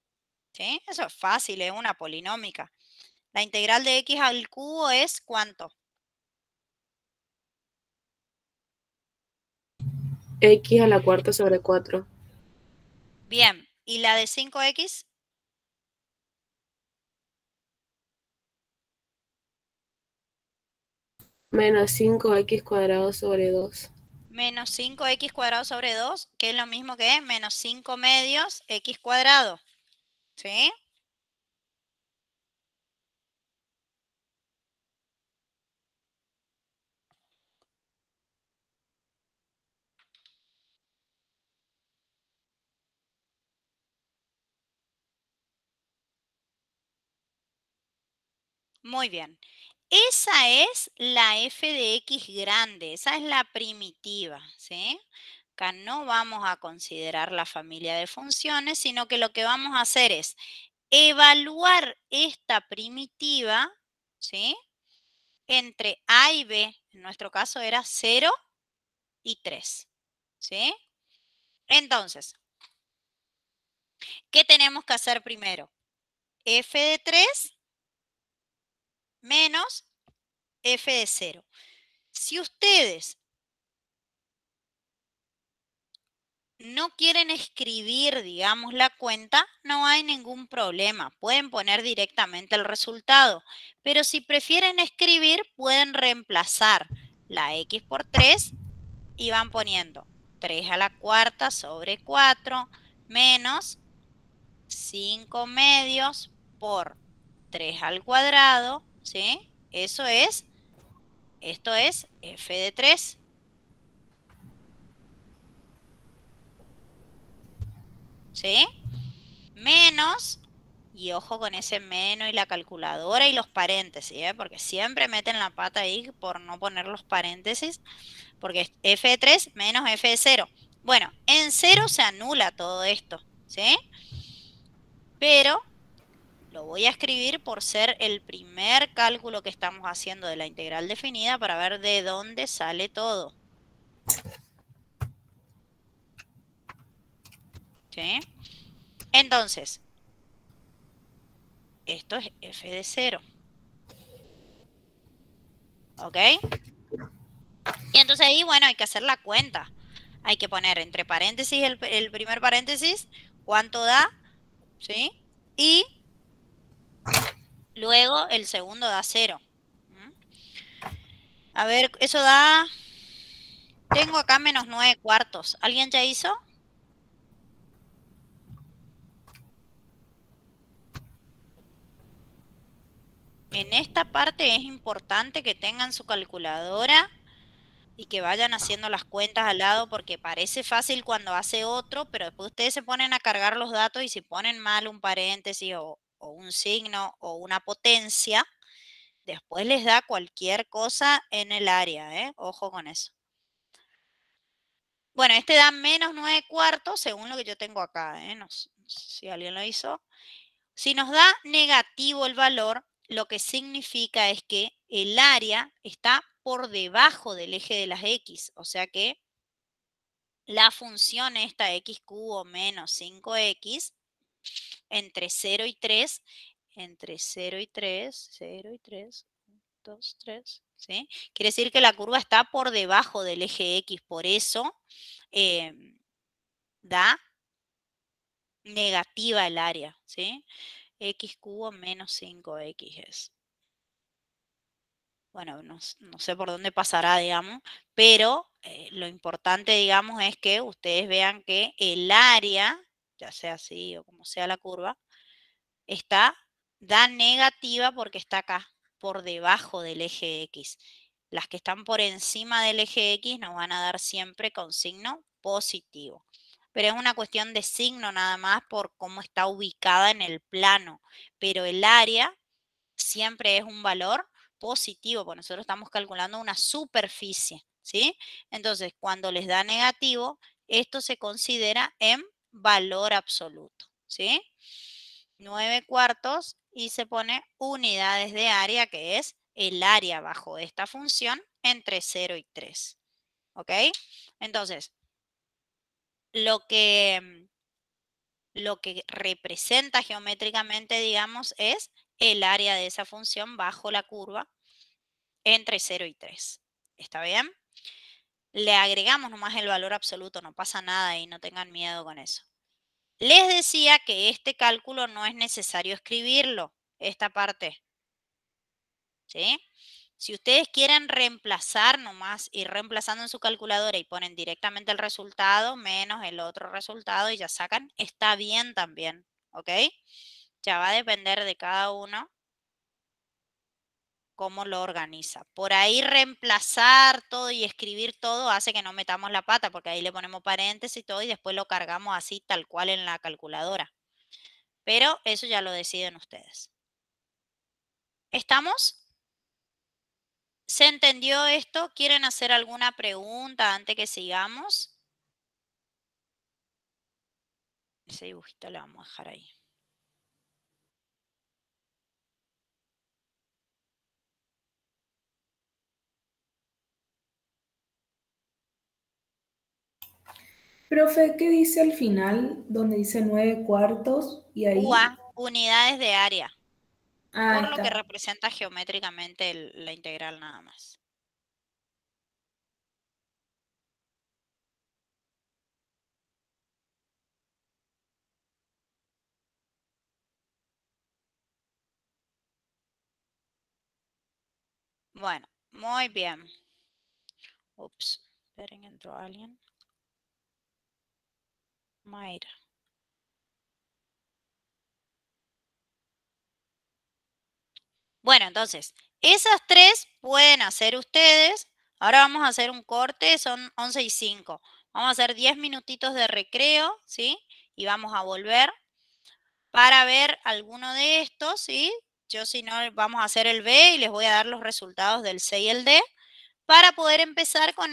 ¿Sí? Eso es fácil, es una polinómica. La integral de x al cubo es ¿cuánto? X a la cuarta sobre 4. Bien, ¿y la de 5x? Menos 5x cuadrado sobre 2. Menos 5x cuadrado sobre 2, que es lo mismo que menos 5 medios x cuadrado. ¿Sí? Muy bien. Esa es la f de x grande, esa es la primitiva, ¿sí? Acá no vamos a considerar la familia de funciones, sino que lo que vamos a hacer es evaluar esta primitiva, ¿sí? Entre a y b, en nuestro caso era 0 y 3, ¿sí? Entonces, ¿qué tenemos que hacer primero? F de 3 menos f de 0. Si ustedes no quieren escribir, digamos, la cuenta, no hay ningún problema. Pueden poner directamente el resultado. Pero si prefieren escribir, pueden reemplazar la x por 3 y van poniendo 3 a la cuarta sobre 4 menos 5 medios por 3 al cuadrado, ¿sí? Eso es, esto es f de 3. ¿Sí? Menos, y ojo con ese menos y la calculadora y los paréntesis, ¿eh? Porque siempre meten la pata ahí por no poner los paréntesis, porque es f de 3 menos f de 0. Bueno, en 0 se anula todo esto, ¿sí? Pero lo voy a escribir por ser el primer cálculo que estamos haciendo de la integral definida para ver de dónde sale todo. ¿Sí? Entonces, esto es f de 0. ¿Ok? Y entonces ahí, bueno, hay que hacer la cuenta. Hay que poner entre paréntesis el primer paréntesis, cuánto da, ¿sí? Y luego el segundo da 0. A ver, eso da... Tengo acá menos 9 cuartos. ¿Alguien ya hizo? En esta parte es importante que tengan su calculadora y que vayan haciendo las cuentas al lado porque parece fácil cuando hace otro, pero después ustedes se ponen a cargar los datos y si ponen mal un paréntesis o un signo o una potencia, después les da cualquier cosa en el área, ¿eh? Ojo con eso. Bueno, este da menos 9 cuartos según lo que yo tengo acá, ¿eh? No sé si alguien lo hizo. Si nos da negativo el valor, lo que significa es que el área está por debajo del eje de las X, o sea que la función esta x cubo menos 5x entre 0 y 3, entre 0 y 3, 0 y 3, 2, 3, ¿sí? Quiere decir que la curva está por debajo del eje X, por eso da negativa el área, ¿sí? X cubo menos 5x es. Bueno, no sé por dónde pasará, digamos, pero lo importante, digamos, es que ustedes vean que el área, ya sea así o como sea la curva, da negativa porque está acá, por debajo del eje X. Las que están por encima del eje X nos van a dar siempre con signo positivo. Pero es una cuestión de signo nada más por cómo está ubicada en el plano. Pero el área siempre es un valor positivo, porque nosotros estamos calculando una superficie, ¿sí? Entonces, cuando les da negativo, esto se considera en valor absoluto, ¿sí? 9 cuartos y se pone unidades de área, que es el área bajo esta función entre 0 y 3, ¿ok? Entonces, lo que representa geométricamente, digamos, es el área de esa función bajo la curva entre 0 y 3. ¿Está bien? Le agregamos nomás el valor absoluto, no pasa nada y no tengan miedo con eso. Les decía que este cálculo no es necesario escribirlo, esta parte. ¿Sí? Si ustedes quieren reemplazar nomás, ir reemplazando en su calculadora y ponen directamente el resultado menos el otro resultado y ya sacan, está bien también, ¿ok? Ya va a depender de cada uno cómo lo organiza. Por ahí reemplazar todo y escribir todo hace que no metamos la pata, porque ahí le ponemos paréntesis y todo y después lo cargamos así tal cual en la calculadora. Pero eso ya lo deciden ustedes. ¿Estamos? ¿Se entendió esto? ¿Quieren hacer alguna pregunta antes que sigamos? Ese dibujito lo vamos a dejar ahí. Profe, ¿qué dice al final donde dice 9 cuartos y ahí? UA, unidades de área. Ah, Por lo que está. representa geométricamente la integral nada más. Bueno, muy bien. Ups, esperen, entró alguien. Mayra. Bueno, entonces, Esas 3 pueden hacer ustedes. Ahora vamos a hacer un corte, son 11:05. Vamos a hacer 10 minutitos de recreo, ¿sí? Y vamos a volver para ver alguno de estos, ¿sí? Yo si no, vamos a hacer el B y les voy a dar los resultados del C y el D para poder empezar con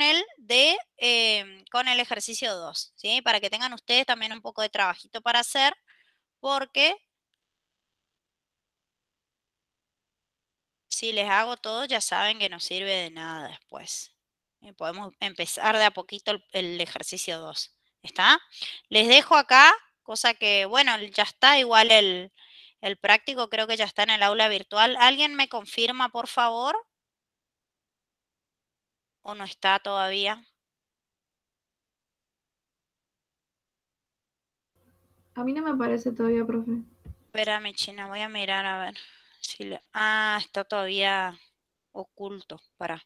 con el ejercicio 2, ¿sí? Para que tengan ustedes también un poco de trabajito para hacer, porque si les hago todo ya saben que no sirve de nada después. Podemos empezar de a poquito el ejercicio 2, ¿está? Les dejo acá, cosa que, bueno, ya está igual el práctico, creo que ya está en el aula virtual. ¿Alguien me confirma, por favor? ¿O no está todavía? A mí no me aparece todavía, profe. Espérame, China, voy a mirar a ver si ah, está todavía oculto. Para.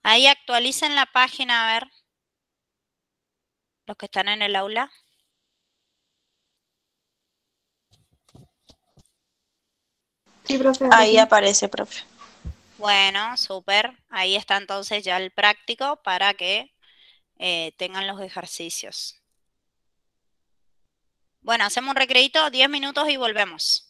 Ahí actualicen la página, a ver. Los que están en el aula. Sí, profe. Ahí aparece, profe. Bueno, súper. Ahí está entonces ya el práctico para que tengan los ejercicios. Bueno, hacemos un recreito, 10 minutos y volvemos.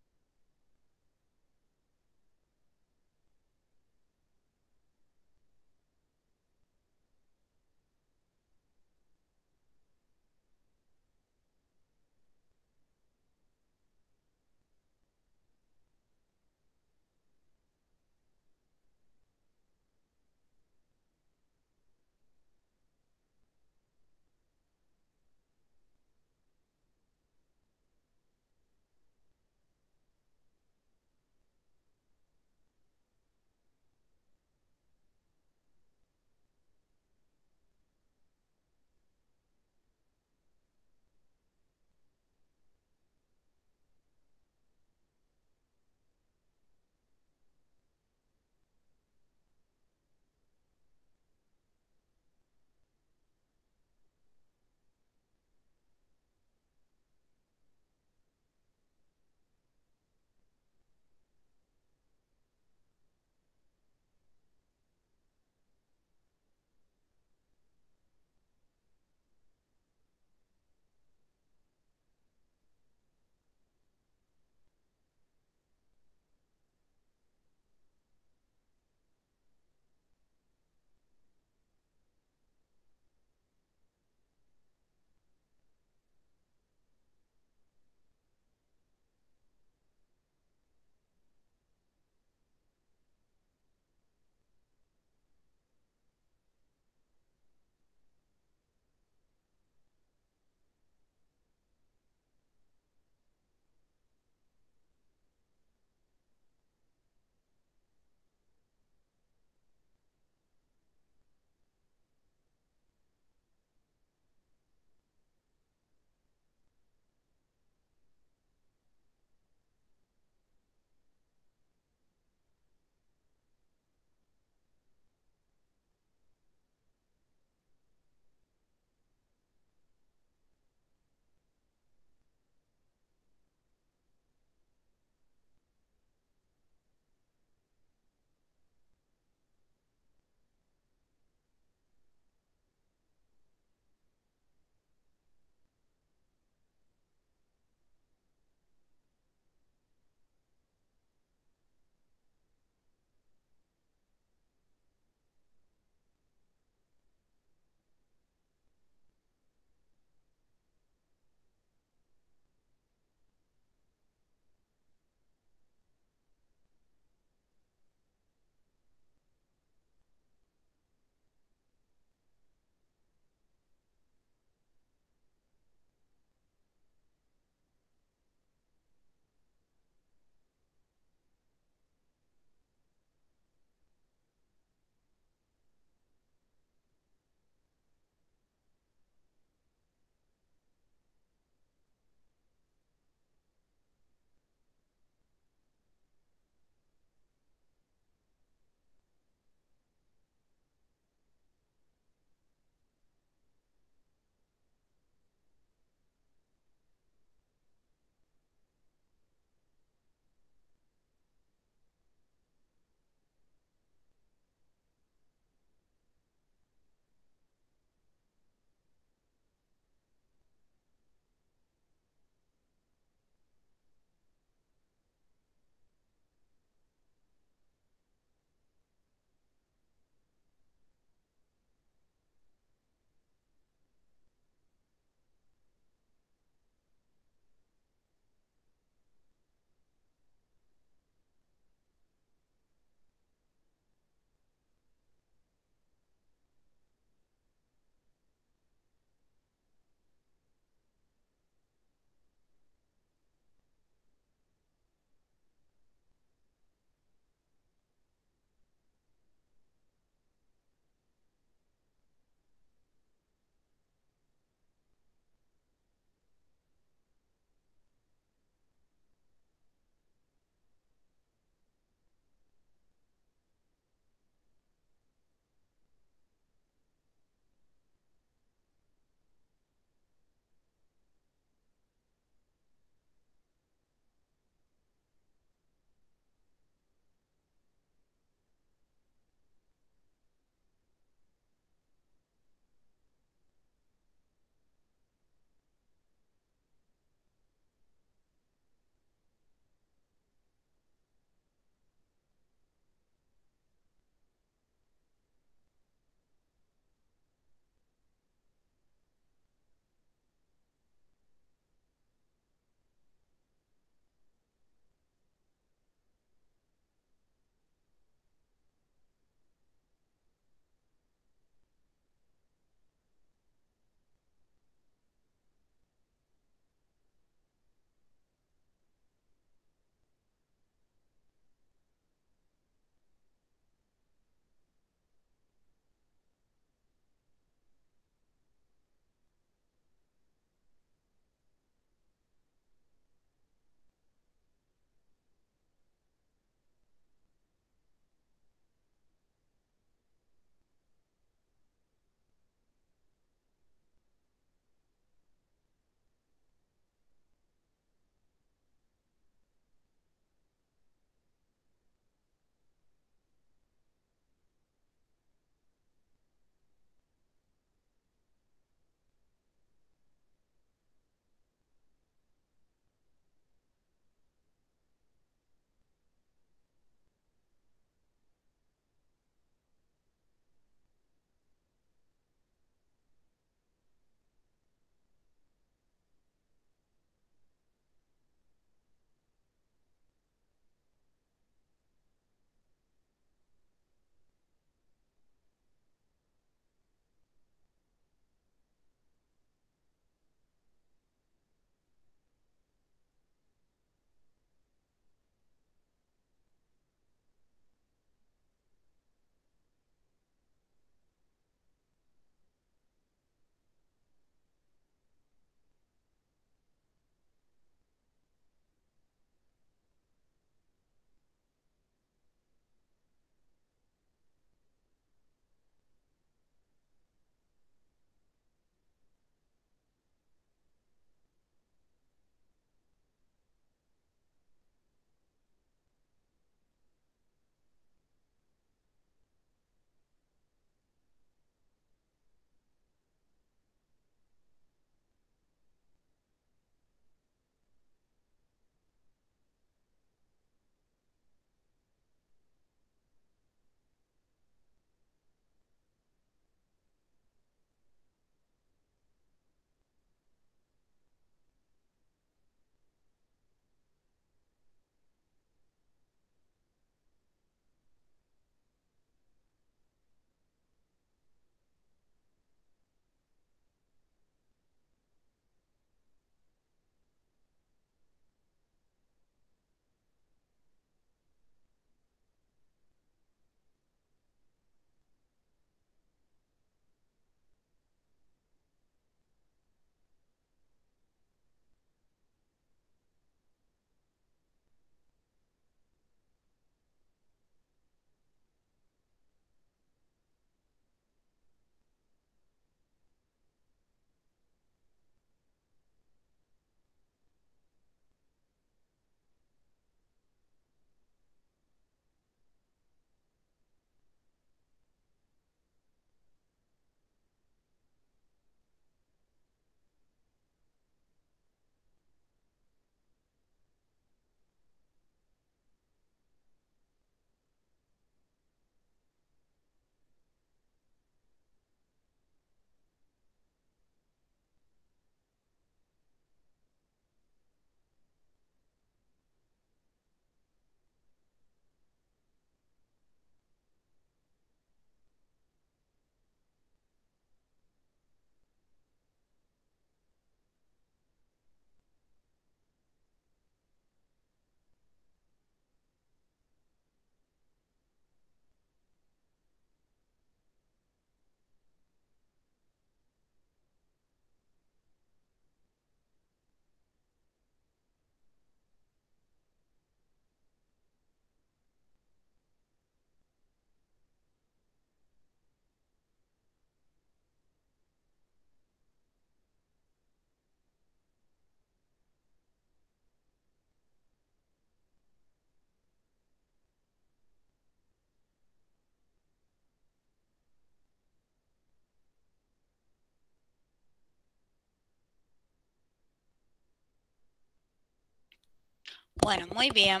Bueno, muy bien.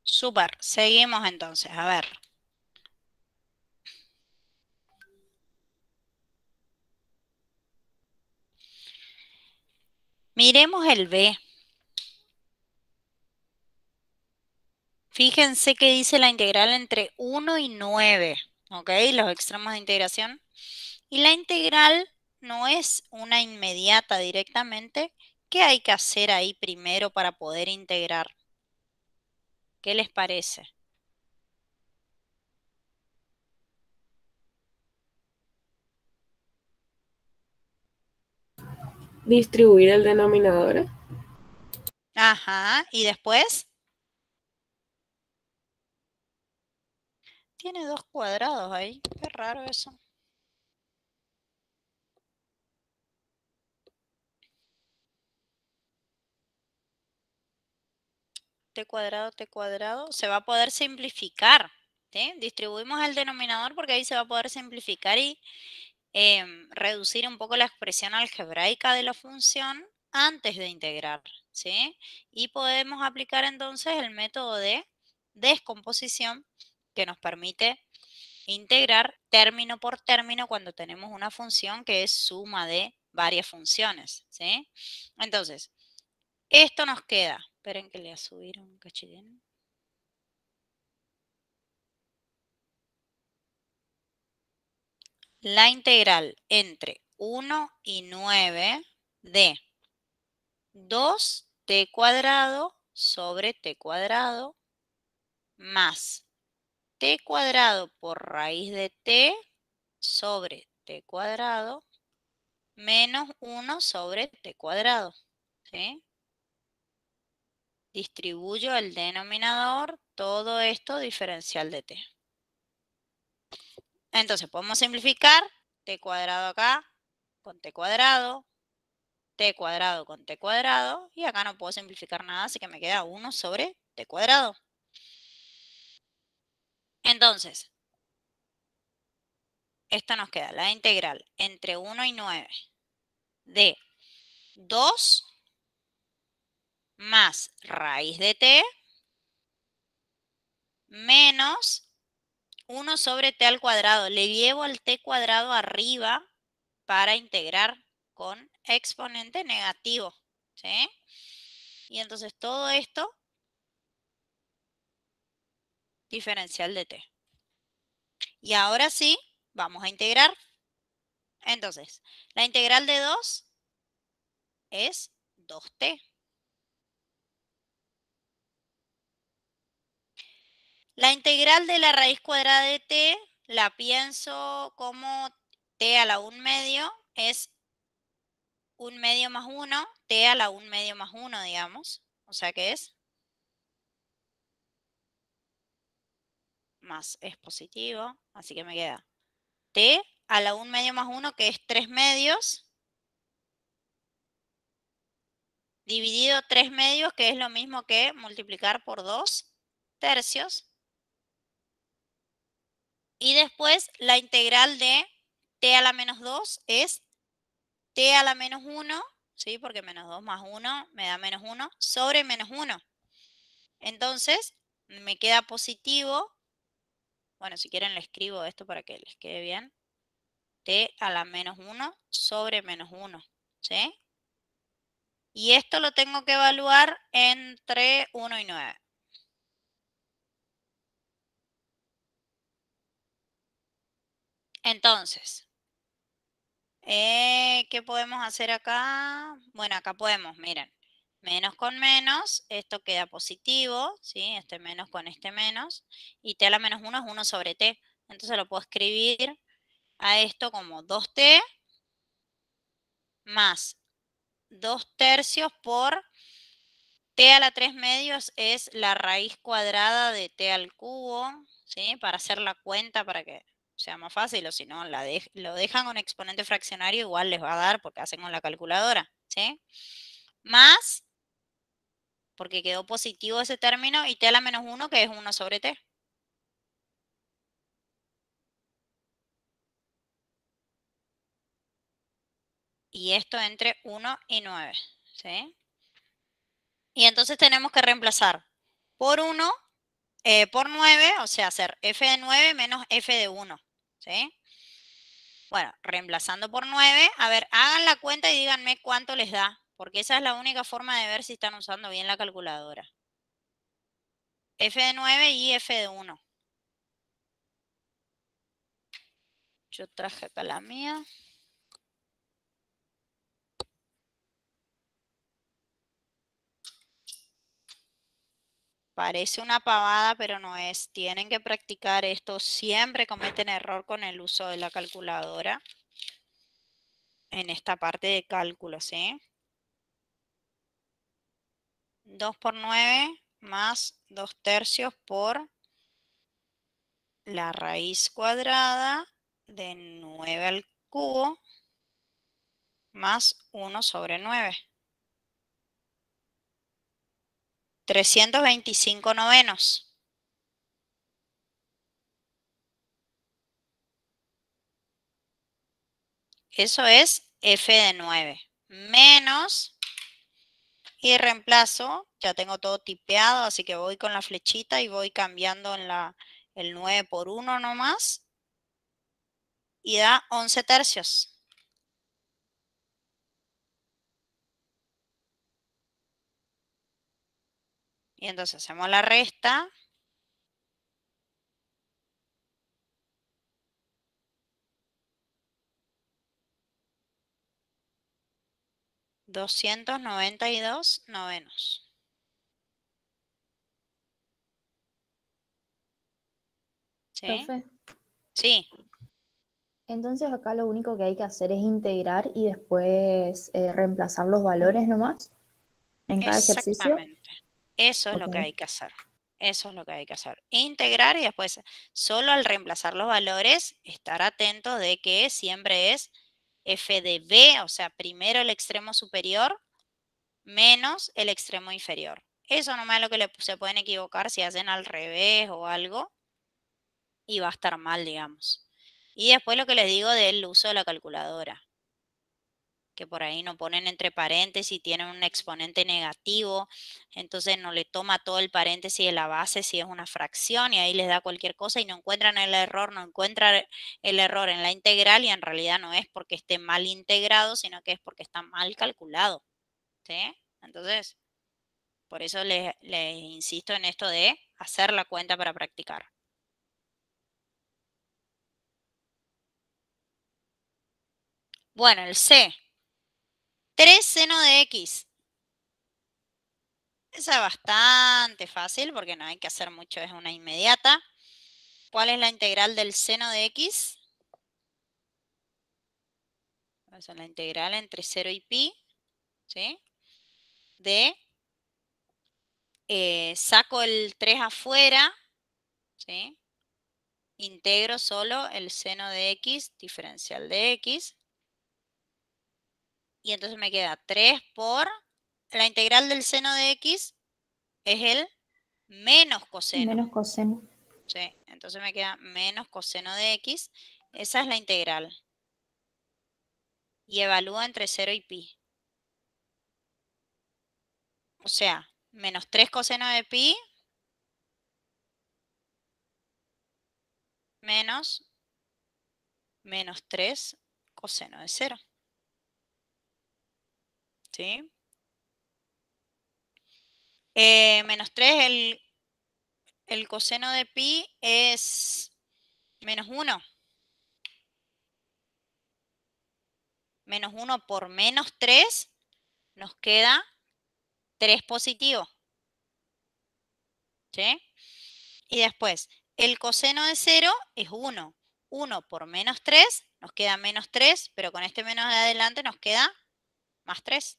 Súper. Seguimos entonces. A ver. Miremos el B. Fíjense que dice la integral entre 1 y 9, ¿ok? Los extremos de integración. Y la integral no es una inmediata directamente. ¿Qué hay que hacer ahí primero para poder integrar? ¿Qué les parece? Distribuir el denominador. Ajá, ¿y después? Tiene 2 cuadrados ahí. Qué raro eso. T cuadrado, se va a poder simplificar, ¿sí? Distribuimos el denominador porque ahí se va a poder simplificar y reducir un poco la expresión algebraica de la función antes de integrar, ¿sí? Y podemos aplicar entonces el método de descomposición que nos permite integrar término por término cuando tenemos una función que es suma de varias funciones, ¿sí? Entonces, esto nos queda. Esperen que le voy a subir un cachitín. La integral entre 1 y 9 de 2t cuadrado sobre t cuadrado más t cuadrado por raíz de t sobre t cuadrado menos 1 sobre t cuadrado, ¿sí? Distribuyo el denominador, todo esto diferencial de t. Entonces podemos simplificar t cuadrado acá con t cuadrado con t cuadrado, y acá no puedo simplificar nada, así que me queda 1 sobre t cuadrado. Entonces, esto nos queda la integral entre 1 y 9 de 2 más raíz de t menos 1 sobre t al cuadrado. Le llevo al t cuadrado arriba para integrar con exponente negativo, ¿sí? Y entonces todo esto diferencial de t. Y ahora sí, vamos a integrar. Entonces, la integral de 2 es 2t. La integral de la raíz cuadrada de t la pienso como t a la 1/2 es 1/2 más 1, t a la 1/2 más 1, digamos. O sea que es más, es positivo, así que me queda t a la 1/2 más 1, que es 3/2, dividido 3/2, que es lo mismo que multiplicar por 2/3. Y después la integral de t a la menos 2 es t a la menos 1, ¿sí? Porque menos 2 más 1 me da menos 1, sobre menos 1. Entonces, me queda positivo. Bueno, si quieren le escribo esto para que les quede bien. T a la menos 1 sobre menos 1, ¿sí? Y esto lo tengo que evaluar entre 1 y 9. Entonces, ¿qué podemos hacer acá? Bueno, acá podemos, miren, menos con menos, esto queda positivo, ¿sí? Este menos con este menos, y t a la menos 1 es 1 sobre t. Entonces lo puedo escribir a esto como 2t más 2/3 por t a la 3/2 es la raíz cuadrada de t al cubo, ¿sí? Para hacer la cuenta para que sea más fácil, o si no, lo dejan con exponente fraccionario, igual les va a dar porque hacen con la calculadora, ¿sí? Más, porque quedó positivo ese término, y t a la menos 1, que es 1 sobre t. Y esto entre 1 y 9, ¿sí? Y entonces tenemos que reemplazar por 1, por 9, o sea, hacer f de 9 menos f de 1, ¿sí? Bueno, reemplazando por 9, a ver, hagan la cuenta y díganme cuánto les da, porque esa es la única forma de ver si están usando bien la calculadora. F de 9 y F de 1. Yo traje acá la mía. Parece una pavada, pero no es. Tienen que practicar esto. Siempre cometen error con el uso de la calculadora en esta parte de cálculo, ¿sí? 2 por 9 más 2 tercios por la raíz cuadrada de 9 al cubo más 1 sobre 9. 325 novenos. Eso es f de 9 menos, y reemplazo, ya tengo todo tipeado, así que voy con la flechita y voy cambiando en el 9 por 1 nomás, y da 11 tercios. Y entonces hacemos la resta. $292 novenos. ¿Sí? Profe, Sí, entonces acá lo único que hay que hacer es integrar y después reemplazar los valores nomás en cada ejercicio. exactamente. Eso es lo que Ok. hay que hacer. Eso es lo que hay que hacer. Integrar y después, solo al reemplazar los valores, estar atento de que siempre es f de b, o sea, primero el extremo superior menos el extremo inferior. Eso nomás es lo que se pueden equivocar si hacen al revés o algo, y va a estar mal, digamos. Y después lo que les digo del uso de la calculadora, que por ahí no ponen entre paréntesis y tienen un exponente negativo, entonces no le toma todo el paréntesis de la base si es una fracción, y ahí les da cualquier cosa y no encuentran el error, no encuentran el error en la integral, y en realidad no es porque esté mal integrado, sino que es porque está mal calculado, ¿sí? Entonces, por eso les insisto en esto de hacer la cuenta para practicar. Bueno, el C. 3 seno de X. Esa es bastante fácil porque no hay que hacer mucho, es una inmediata. ¿Cuál es la integral del seno de X? Esa es la integral entre 0 y pi, ¿sí? De, saco el 3 afuera, ¿sí? Integro solo el seno de X, diferencial de X. Y entonces me queda 3 por la integral del seno de X es el menos coseno. Menos coseno. ¿Sí? Entonces me queda menos coseno de X. Esa es la integral. Y evalúo entre 0 y pi. O sea, menos 3 coseno de pi menos 3 coseno de 0. ¿Sí? Menos 3, el coseno de pi es menos 1. Menos 1 por menos 3 nos queda 3 positivo. ¿Sí? Y después, el coseno de 0 es 1. 1 por menos 3 nos queda menos 3, pero con este menos de adelante nos queda más 3.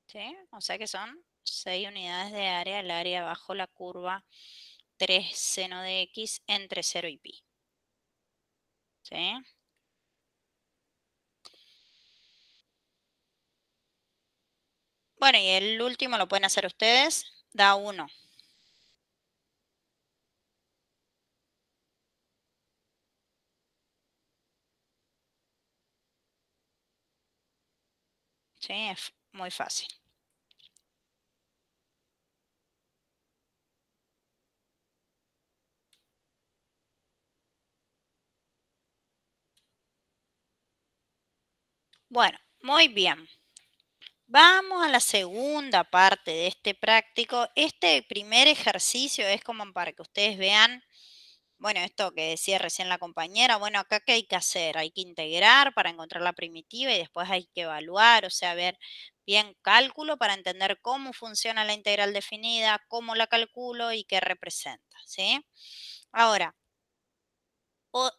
¿Sí? O sea que son 6 unidades de área, el área bajo la curva 3 seno de X entre 0 y pi. ¿Sí? Bueno, y el último lo pueden hacer ustedes, da 1. ¿Sí? Es muy fácil. Bueno, muy bien. Vamos a la segunda parte de este práctico. Este primer ejercicio es como para que ustedes vean, bueno, esto que decía recién la compañera, bueno, acá qué hay que hacer, hay que integrar para encontrar la primitiva y después hay que evaluar, o sea, ver bien cálculo para entender cómo funciona la integral definida, cómo la calculo y qué representa, ¿sí? Ahora,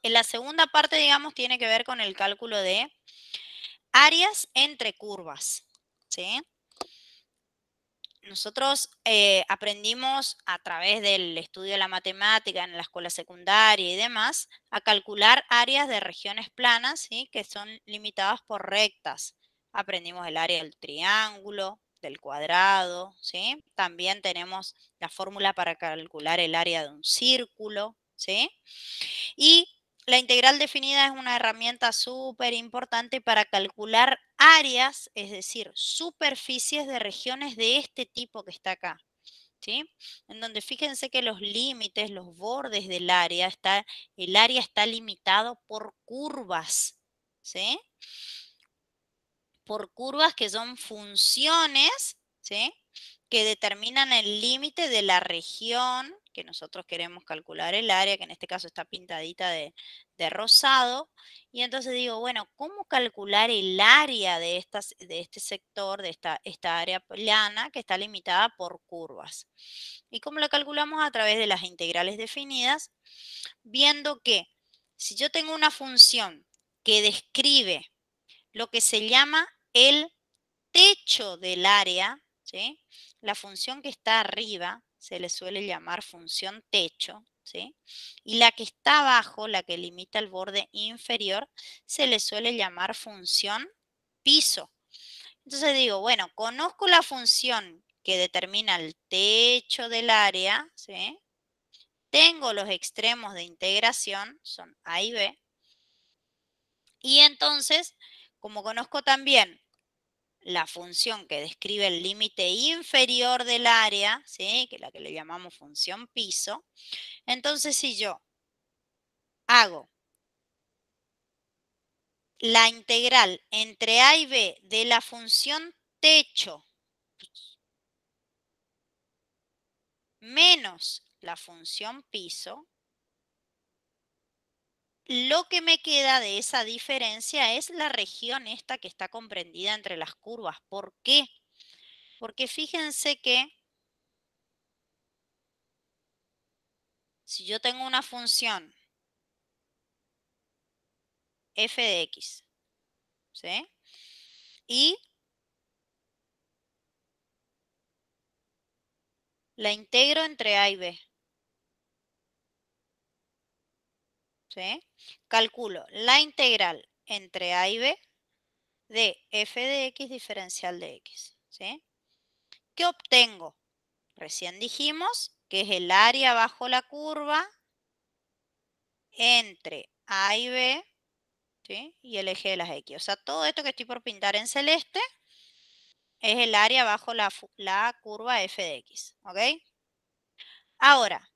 en la segunda parte, digamos, tiene que ver con el cálculo de áreas entre curvas, ¿sí? Nosotros aprendimos a través del estudio de la matemática en la escuela secundaria y demás a calcular áreas de regiones planas, ¿sí? Que son limitadas por rectas. Aprendimos el área del triángulo, del cuadrado, ¿sí? También tenemos la fórmula para calcular el área de un círculo, ¿sí? Y la integral definida es una herramienta súper importante para calcular áreas, es decir, superficies de regiones de este tipo que está acá, ¿sí? En donde fíjense que los límites, los bordes del área, el área está limitado por curvas, ¿sí? Por curvas que son funciones, ¿sí? Que determinan el límite de la región que nosotros queremos calcular el área, que en este caso está pintadita de rosado. Y entonces digo, bueno, ¿cómo calcular el área de este sector, de esta área plana que está limitada por curvas? ¿Y cómo la calculamos? A través de las integrales definidas, viendo que si yo tengo una función que describe lo que se llama el techo del área, ¿sí? La función que está arriba se le suele llamar función techo, ¿sí? Y la que está abajo, la que limita el borde inferior, se le suele llamar función piso. Entonces digo, bueno, conozco la función que determina el techo del área, ¿sí? Tengo los extremos de integración, son A y B. Y entonces, como conozco también la función que describe el límite inferior del área, ¿sí? Que es la que le llamamos función piso. Entonces, si yo hago la integral entre A y B de la función techo menos la función piso, lo que me queda de esa diferencia es la región esta que está comprendida entre las curvas. ¿Por qué? Porque fíjense que si yo tengo una función f de x, ¿sí? Y la integro entre A y B, ¿sí? Calculo la integral entre A y B de f de x diferencial de x, ¿sí? ¿Qué obtengo? Recién dijimos que es el área bajo la curva entre A y B, ¿sí? Y el eje de las x. O sea, todo esto que estoy por pintar en celeste es el área bajo la curva f de x, ¿ok? Ahora,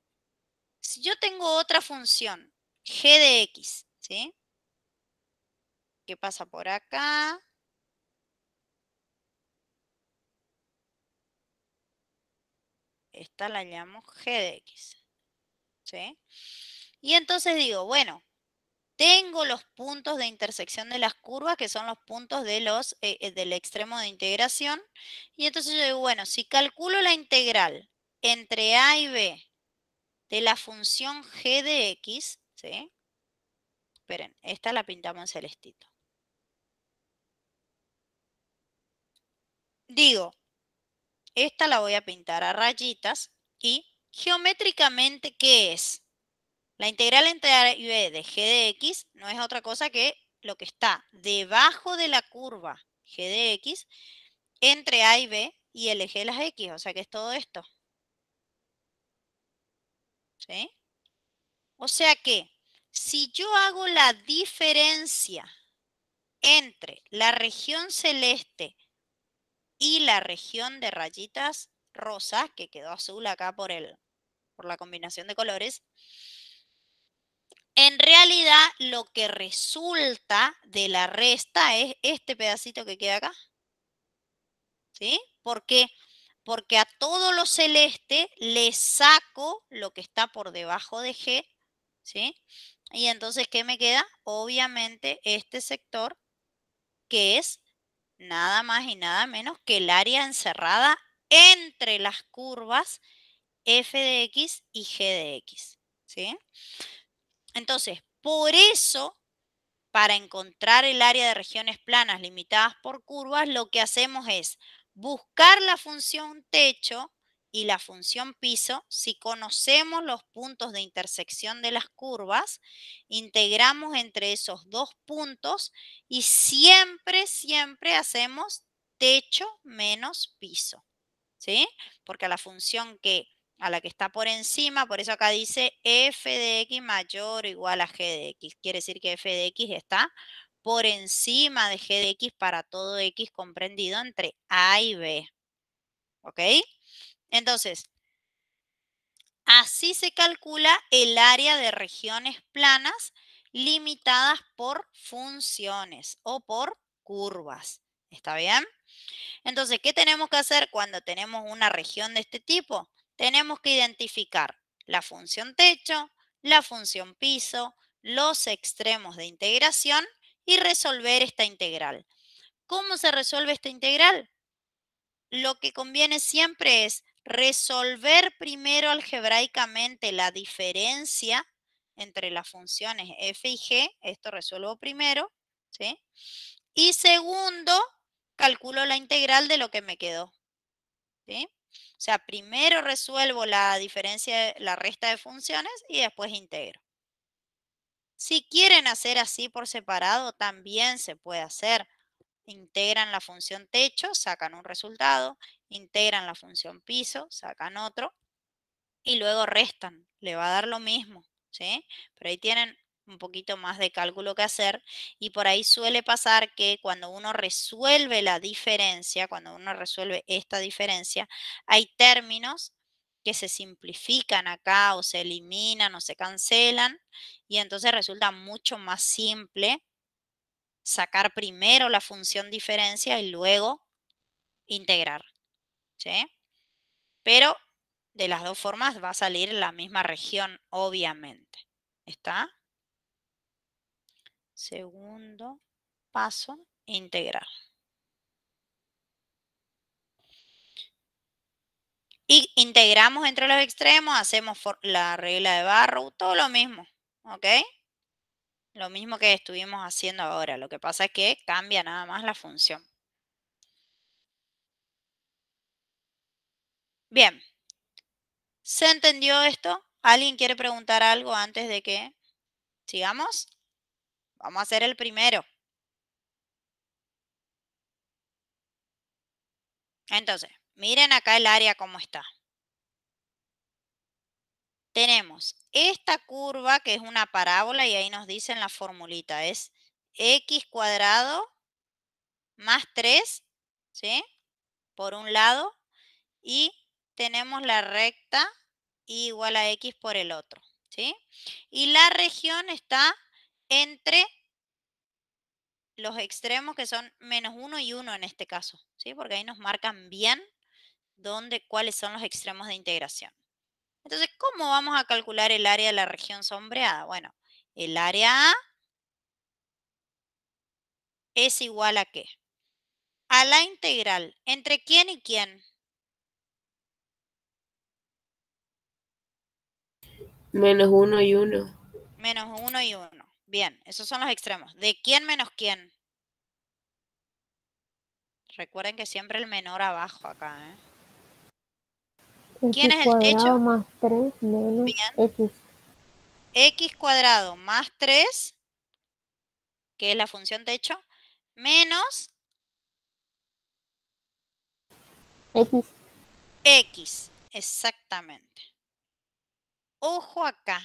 si yo tengo otra función, g de x, ¿sí? ¿Qué pasa por acá? Esta la llamo g de x, ¿sí? Y entonces digo, bueno, tengo los puntos de intersección de las curvas, que son los puntos de del extremo de integración. Y entonces yo digo, bueno, si calculo la integral entre a y b de la función g de x, ¿sí? Esperen, esta la pintamos en celestito. Digo, esta la voy a pintar a rayitas y geométricamente, ¿qué es? La integral entre a y b de g de x no es otra cosa que lo que está debajo de la curva g de x entre a y b y el eje de las x, o sea que es todo esto. ¿Sí? O sea que si yo hago la diferencia entre la región celeste y la región de rayitas rosas, que quedó azul acá por la combinación de colores, en realidad lo que resulta de la resta es este pedacito que queda acá. ¿Sí? ¿Por qué? Porque a todo lo celeste le saco lo que está por debajo de G, ¿sí? Y entonces, ¿qué me queda? Obviamente este sector, que es nada más y nada menos que el área encerrada entre las curvas f de x y g de x, ¿sí? Entonces, por eso, para encontrar el área de regiones planas limitadas por curvas, lo que hacemos es buscar la función techo y la función piso. Si conocemos los puntos de intersección de las curvas, integramos entre esos dos puntos y siempre, siempre hacemos techo menos piso, ¿sí? Porque a la función a la que está por encima, por eso acá dice f de x mayor o igual a g de x. Quiere decir que f de x está por encima de g de x para todo x comprendido entre a y b. ¿Ok? Entonces, así se calcula el área de regiones planas limitadas por funciones o por curvas. ¿Está bien? Entonces, ¿qué tenemos que hacer cuando tenemos una región de este tipo? Tenemos que identificar la función techo, la función piso, los extremos de integración y resolver esta integral. ¿Cómo se resuelve esta integral? Lo que conviene siempre es resolver primero algebraicamente la diferencia entre las funciones f y g. Esto resuelvo primero, ¿sí? Y segundo, calculo la integral de lo que me quedó, ¿sí? O sea, primero resuelvo la diferencia, la resta de funciones y después integro. Si quieren hacer así por separado, también se puede hacer. Integran la función techo, sacan un resultado, integran la función piso, sacan otro y luego restan. Le va a dar lo mismo, ¿sí? Pero ahí tienen un poquito más de cálculo que hacer y por ahí suele pasar que cuando uno resuelve la diferencia, cuando uno resuelve esta diferencia, hay términos que se simplifican acá o se eliminan o se cancelan y entonces resulta mucho más simple sacar primero la función diferencia y luego integrar, ¿sí? Pero de las dos formas va a salir la misma región, obviamente. ¿Está? Segundo paso, integrar. Y integramos entre los extremos, hacemos la regla de Barrow, todo lo mismo, ¿ok? Lo mismo que estuvimos haciendo ahora. Lo que pasa es que cambia nada más la función. Bien. ¿Se entendió esto? ¿Alguien quiere preguntar algo antes de que sigamos? Vamos a hacer el primero. Entonces, miren acá el área cómo está. Tenemos esta curva que es una parábola y ahí nos dicen la formulita. Es x cuadrado más 3, ¿sí? Por un lado. Y tenemos la recta igual a x por el otro, ¿sí? Y la región está entre los extremos que son menos 1 y 1 en este caso, ¿sí? Porque ahí nos marcan bien cuáles son los extremos de integración. Entonces, ¿cómo vamos a calcular el área de la región sombreada? Bueno, el área A es igual a ¿qué? A la integral. ¿Entre quién y quién? Menos 1 y 1. Menos 1 y 1. Bien, esos son los extremos. ¿De quién menos quién? Recuerden que siempre el menor abajo acá, ¿eh? ¿Quién es el techo? Más 3 menos Bien. x. X cuadrado más 3, que es la función techo, menos X. X. Exactamente. Ojo acá.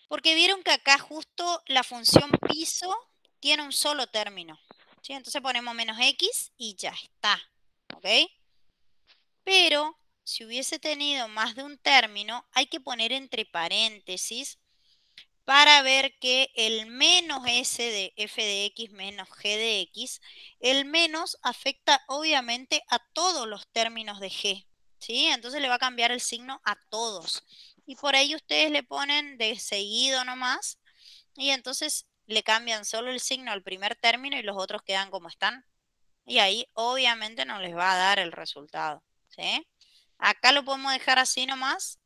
Porque vieron que acá justo la función piso tiene un solo término. ¿Sí? Entonces ponemos menos x y ya está. ¿Ok? Pero si hubiese tenido más de un término, hay que poner entre paréntesis para ver que el menos s de f de x menos g de x, el menos afecta obviamente a todos los términos de g, ¿sí? Entonces le va a cambiar el signo a todos. Y por ahí ustedes le ponen de seguido nomás, y entonces le cambian solo el signo al primer término y los otros quedan como están. Y ahí obviamente no les va a dar el resultado, ¿sí? Acá lo podemos dejar así nomás,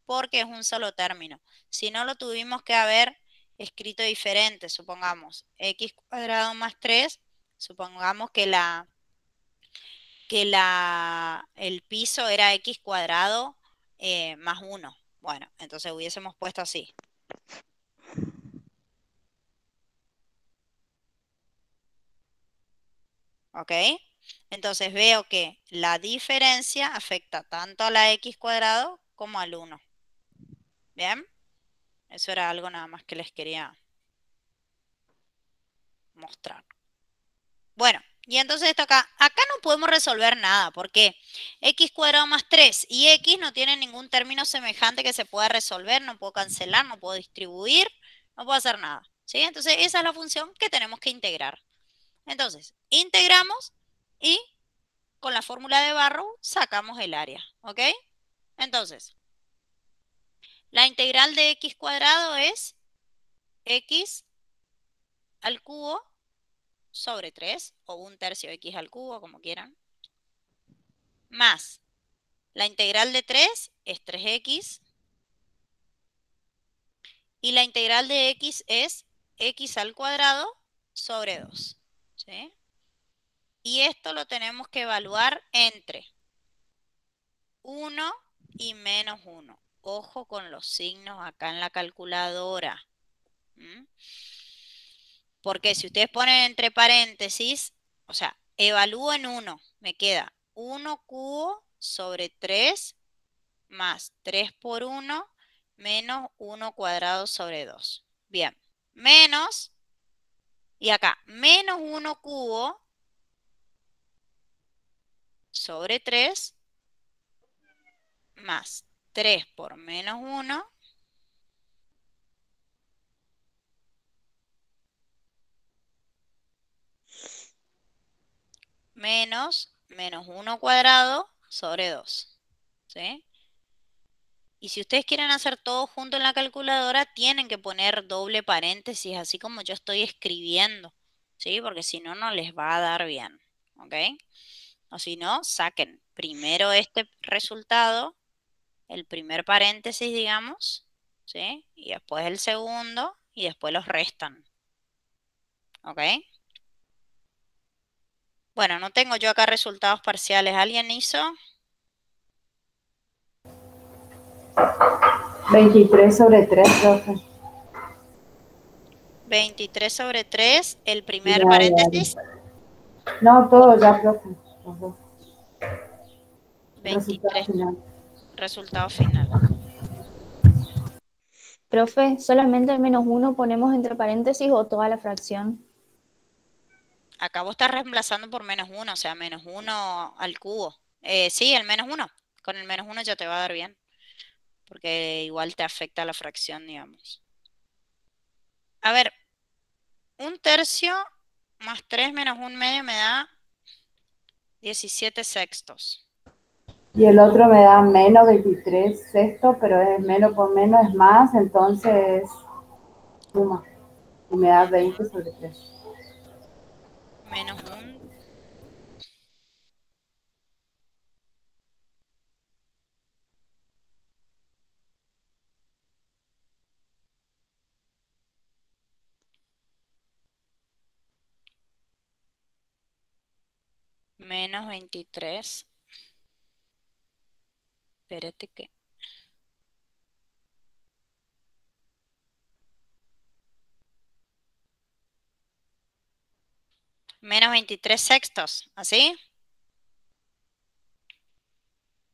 porque es un solo término. Si no, lo tuvimos que haber escrito diferente, supongamos, x cuadrado más 3, supongamos que el piso era x cuadrado más 1. Bueno, entonces hubiésemos puesto así. ¿Ok? Entonces veo que la diferencia afecta tanto a la x cuadrado como al 1. ¿Bien? Eso era algo nada más que les quería mostrar. Bueno, y entonces esto acá no podemos resolver nada, porque x cuadrado más 3 y x no tienen ningún término semejante que se pueda resolver, no puedo cancelar, no puedo distribuir, no puedo hacer nada, ¿sí? Entonces esa es la función que tenemos que integrar. Entonces, integramos y con la fórmula de Barrow sacamos el área, ¿ok? Entonces, la integral de x cuadrado es x al cubo sobre 3, o 1/3 x al cubo, como quieran, más la integral de 3 es 3x, y la integral de x es x al cuadrado sobre 2, ¿sí? Y esto lo tenemos que evaluar entre 1 y menos 1. Ojo con los signos acá en la calculadora. Porque si ustedes ponen entre paréntesis, o sea, evalúen 1, me queda 1 cubo sobre 3 más 3 por 1 menos 1 cuadrado sobre 2. Bien, menos, y acá, menos 1 cubo sobre 3 más 3 por menos 1 menos 1 cuadrado sobre 2. ¿Sí? Y si ustedes quieren hacer todo junto en la calculadora, tienen que poner doble paréntesis, así como yo estoy escribiendo, ¿sí? Porque si no, no les va a dar bien, ¿ok? O si no, saquen primero este resultado, el primer paréntesis, digamos, ¿sí? Y después el segundo, y después los restan, ¿ok? Bueno, no tengo yo acá resultados parciales. ¿Alguien hizo? 23 sobre 3, profe. 23 sobre 3, el primer Ya, paréntesis. No, todo ya, profe. Los dos. 23, Resultado final. resultado final. Profe, ¿solamente el menos 1 ponemos entre paréntesis o toda la fracción? Acá vos estás reemplazando por menos 1, o sea, menos 1 al cubo. Sí, el menos 1. Con el menos 1 ya te va a dar bien. Porque igual te afecta la fracción, digamos. A ver, 1/3 más 3 menos 1/2 me da 17 sextos. Y el otro me da menos 23 sextos, pero es menos por menos es más, entonces suma. Y me da 20 sobre 3. Menos 1. Menos 23. Espérate que... Menos 23 sextos, ¿así?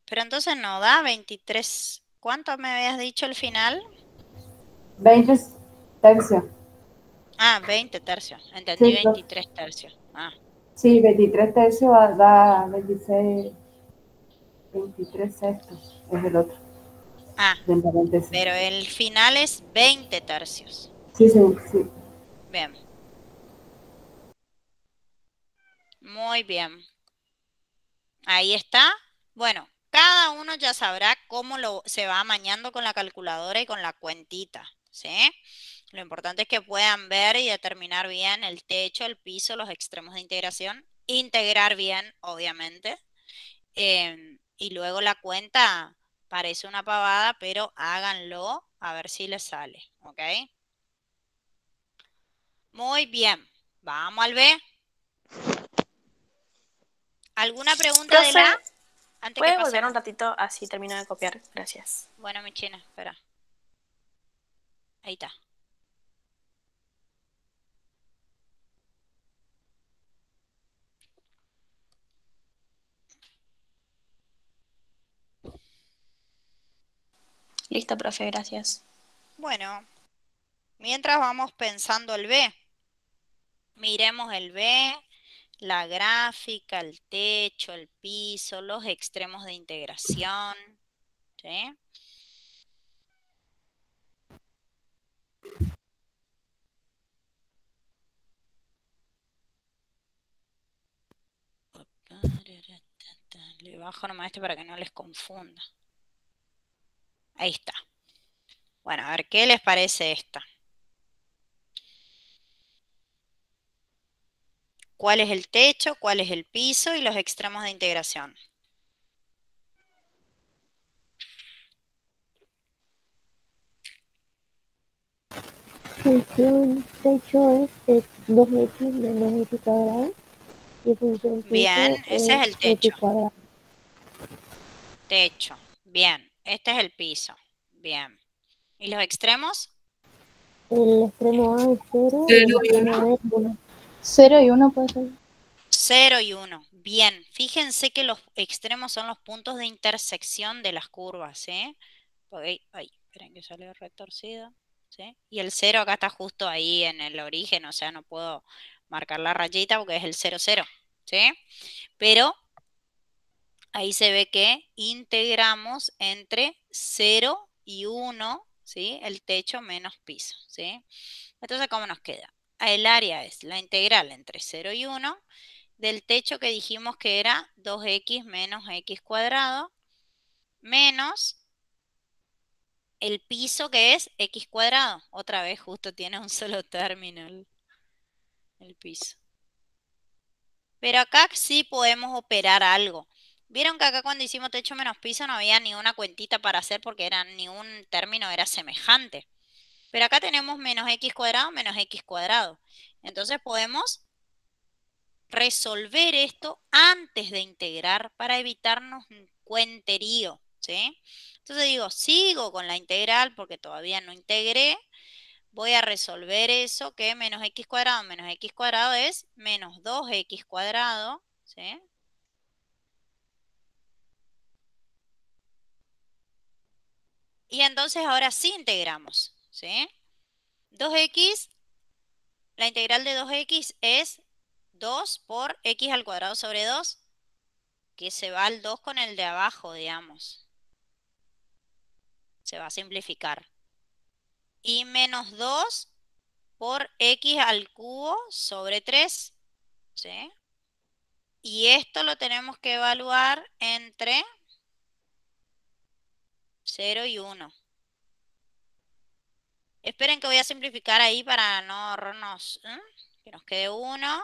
Pero entonces no da 23. ¿Cuánto me habías dicho al final? 20 tercios. Ah, 20 tercios. Entendí Sí, 23 tercios. Ah, Sí, 23 tercios da 26, 23 sextos, es el otro, ah, en paréntesis. pero el final es 20 tercios. Sí, sí, sí. Bien. Muy bien. Ahí está. Bueno, cada uno ya sabrá cómo se va amañando con la calculadora y con la cuentita, ¿sí? Lo importante es que puedan ver y determinar bien el techo, el piso, los extremos de integración. Integrar bien, obviamente. Y luego la cuenta parece una pavada, pero háganlo a ver si les sale, ¿ok? Muy bien. Vamos al B. ¿Alguna pregunta de la A? Profe, Antes que ¿puede volver pasemos. un ratito así termino de copiar? Gracias. Bueno, mi china, espera. Ahí está. Listo, profe, gracias. Bueno, mientras vamos pensando el B. Miremos el B, la gráfica, el techo, el piso, los extremos de integración, ¿sí? Le bajo nomás este para que no les confunda. Ahí está. Bueno, a ver, ¿qué les parece esta? ¿Cuál es el techo? ¿Cuál es el piso? Y los extremos de integración. Función techo es 2x menos x cuadrado. Y función piso Bien, ese es el techo. x cuadrado. Techo. Bien, este es el piso. Bien. ¿Y los extremos? El extremo A es 0 y 0 el y extremo 1. B es 1. 0 y 1 puede ser. 0 y 1. Bien, fíjense que los extremos son los puntos de intersección de las curvas, ¿sí? Ay, esperen que salió retorcido, ¿sí? Y el 0 acá está justo ahí en el origen, o sea, no puedo marcar la rayita porque es el 0, 0, ¿sí? Pero ahí se ve que integramos entre 0 y 1, ¿sí? El techo menos piso, ¿sí? Entonces, ¿cómo nos queda? El área es la integral entre 0 y 1 del techo que dijimos que era 2x menos x cuadrado menos el piso que es x cuadrado. Otra vez justo tiene un solo término el piso. Pero acá sí podemos operar algo. Vieron que acá cuando hicimos techo menos piso no había ni una cuentita para hacer porque ni un término era semejante. Pero acá tenemos menos x cuadrado menos x cuadrado. Entonces podemos resolver esto antes de integrar para evitarnos un cuenterío, ¿sí? Entonces digo, sigo con la integral porque todavía no integré. Voy a resolver eso que menos x cuadrado es menos 2x cuadrado, ¿sí? Y entonces ahora sí integramos, ¿sí? 2x, la integral de 2x es 2 por x al cuadrado sobre 2, que se va al 2 con el de abajo, digamos. Se va a simplificar. Y menos 2 por x al cubo sobre 3, ¿sí? Y esto lo tenemos que evaluar entre 0 y 1. Esperen que voy a simplificar ahí para no ahorrarnos, que nos quede 1.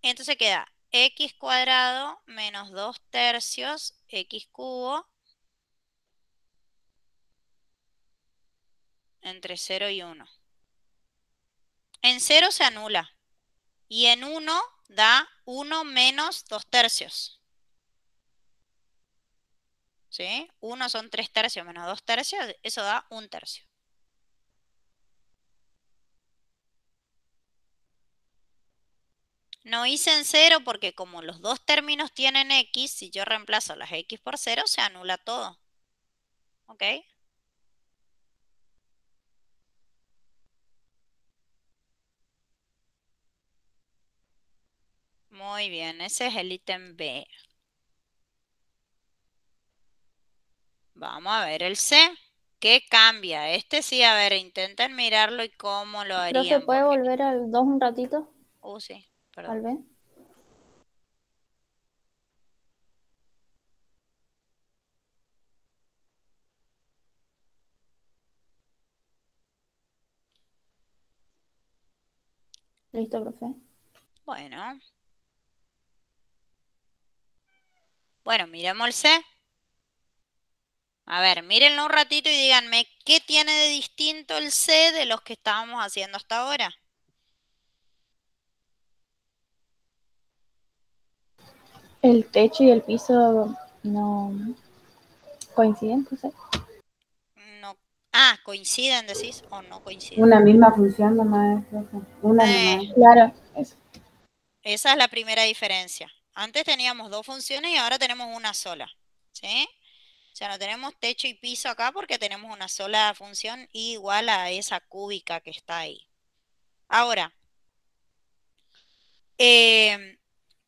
Y entonces queda x cuadrado menos 2 tercios x cubo entre 0 y 1. En 0 se anula. Y en 1 da 1 menos 2 tercios. ¿Sí? 1 son 3 tercios menos 2 tercios, eso da 1 tercio. No hice en 0 porque como los dos términos tienen x, si yo reemplazo las x por 0, se anula todo. ¿Ok? Muy bien, ese es el ítem B. Vamos a ver el C. ¿Qué cambia? Este sí, a ver, intenten mirarlo y cómo lo Profe, harían. ¿puede porque- volver al 2 un ratito? Sí, Al perdón. B. Listo, profe. Bueno. Bueno, miremos el C. A ver, mírenlo un ratito y díganme, ¿qué tiene de distinto el C de los que estábamos haciendo hasta ahora? El techo y el piso no coinciden, profe. No. Ah, ¿coinciden, decís? ¿O no coinciden? Una misma función nomás, profe. Una nomás. Claro, eso. Esa es la primera diferencia. Antes teníamos dos funciones y ahora tenemos una sola. ¿Sí? O sea, no tenemos techo y piso acá porque tenemos una sola función igual a esa cúbica que está ahí. Ahora,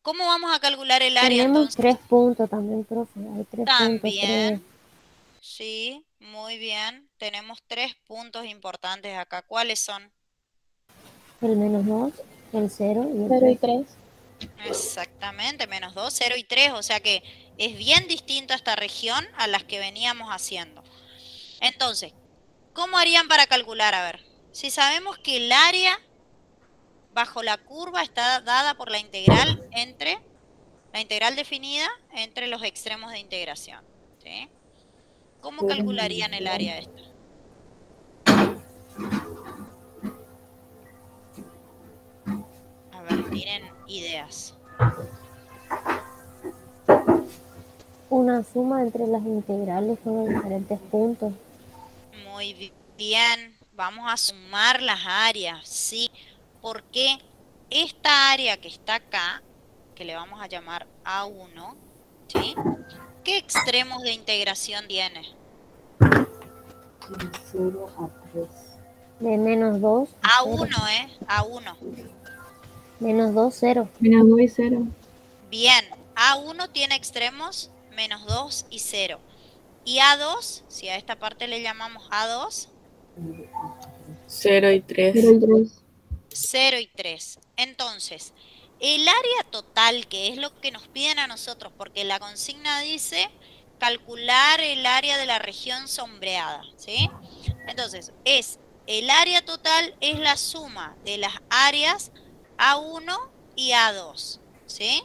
¿cómo vamos a calcular el área Tenemos entonces? 3 puntos también, profe. Hay 3 puntos, 3. También, sí, muy bien. Tenemos 3 puntos importantes acá. ¿Cuáles son? El -2, el 0 y el 0 y 3. 3. Exactamente, -2, 0 y 3. O sea que es bien distinto a esta región a las que veníamos haciendo. Entonces, ¿cómo harían para calcular? A ver, si sabemos que el área bajo la curva está dada por la integral definida entre los extremos de integración. ¿Sí? ¿Cómo calcularían el área esta? A ver, tienen ideas. Una suma entre las integrales con los diferentes puntos. Muy bien, vamos a sumar las áreas, ¿sí? Porque esta área que está acá, que le vamos a llamar A1, ¿sí? ¿Qué extremos de integración tiene? De 0 a 3. De -2 a 0. A1, A1. -2, 0. -2 y 0. Bien, A1 tiene extremos -2 y 0. Y A2, si a esta parte le llamamos A2, 0 y 3. 0 y 3. 0 y 3. Entonces, el área total, que es lo que nos piden a nosotros, porque la consigna dice calcular el área de la región sombreada, ¿sí? Entonces, el área total es la suma de las áreas A1 y A2, ¿sí?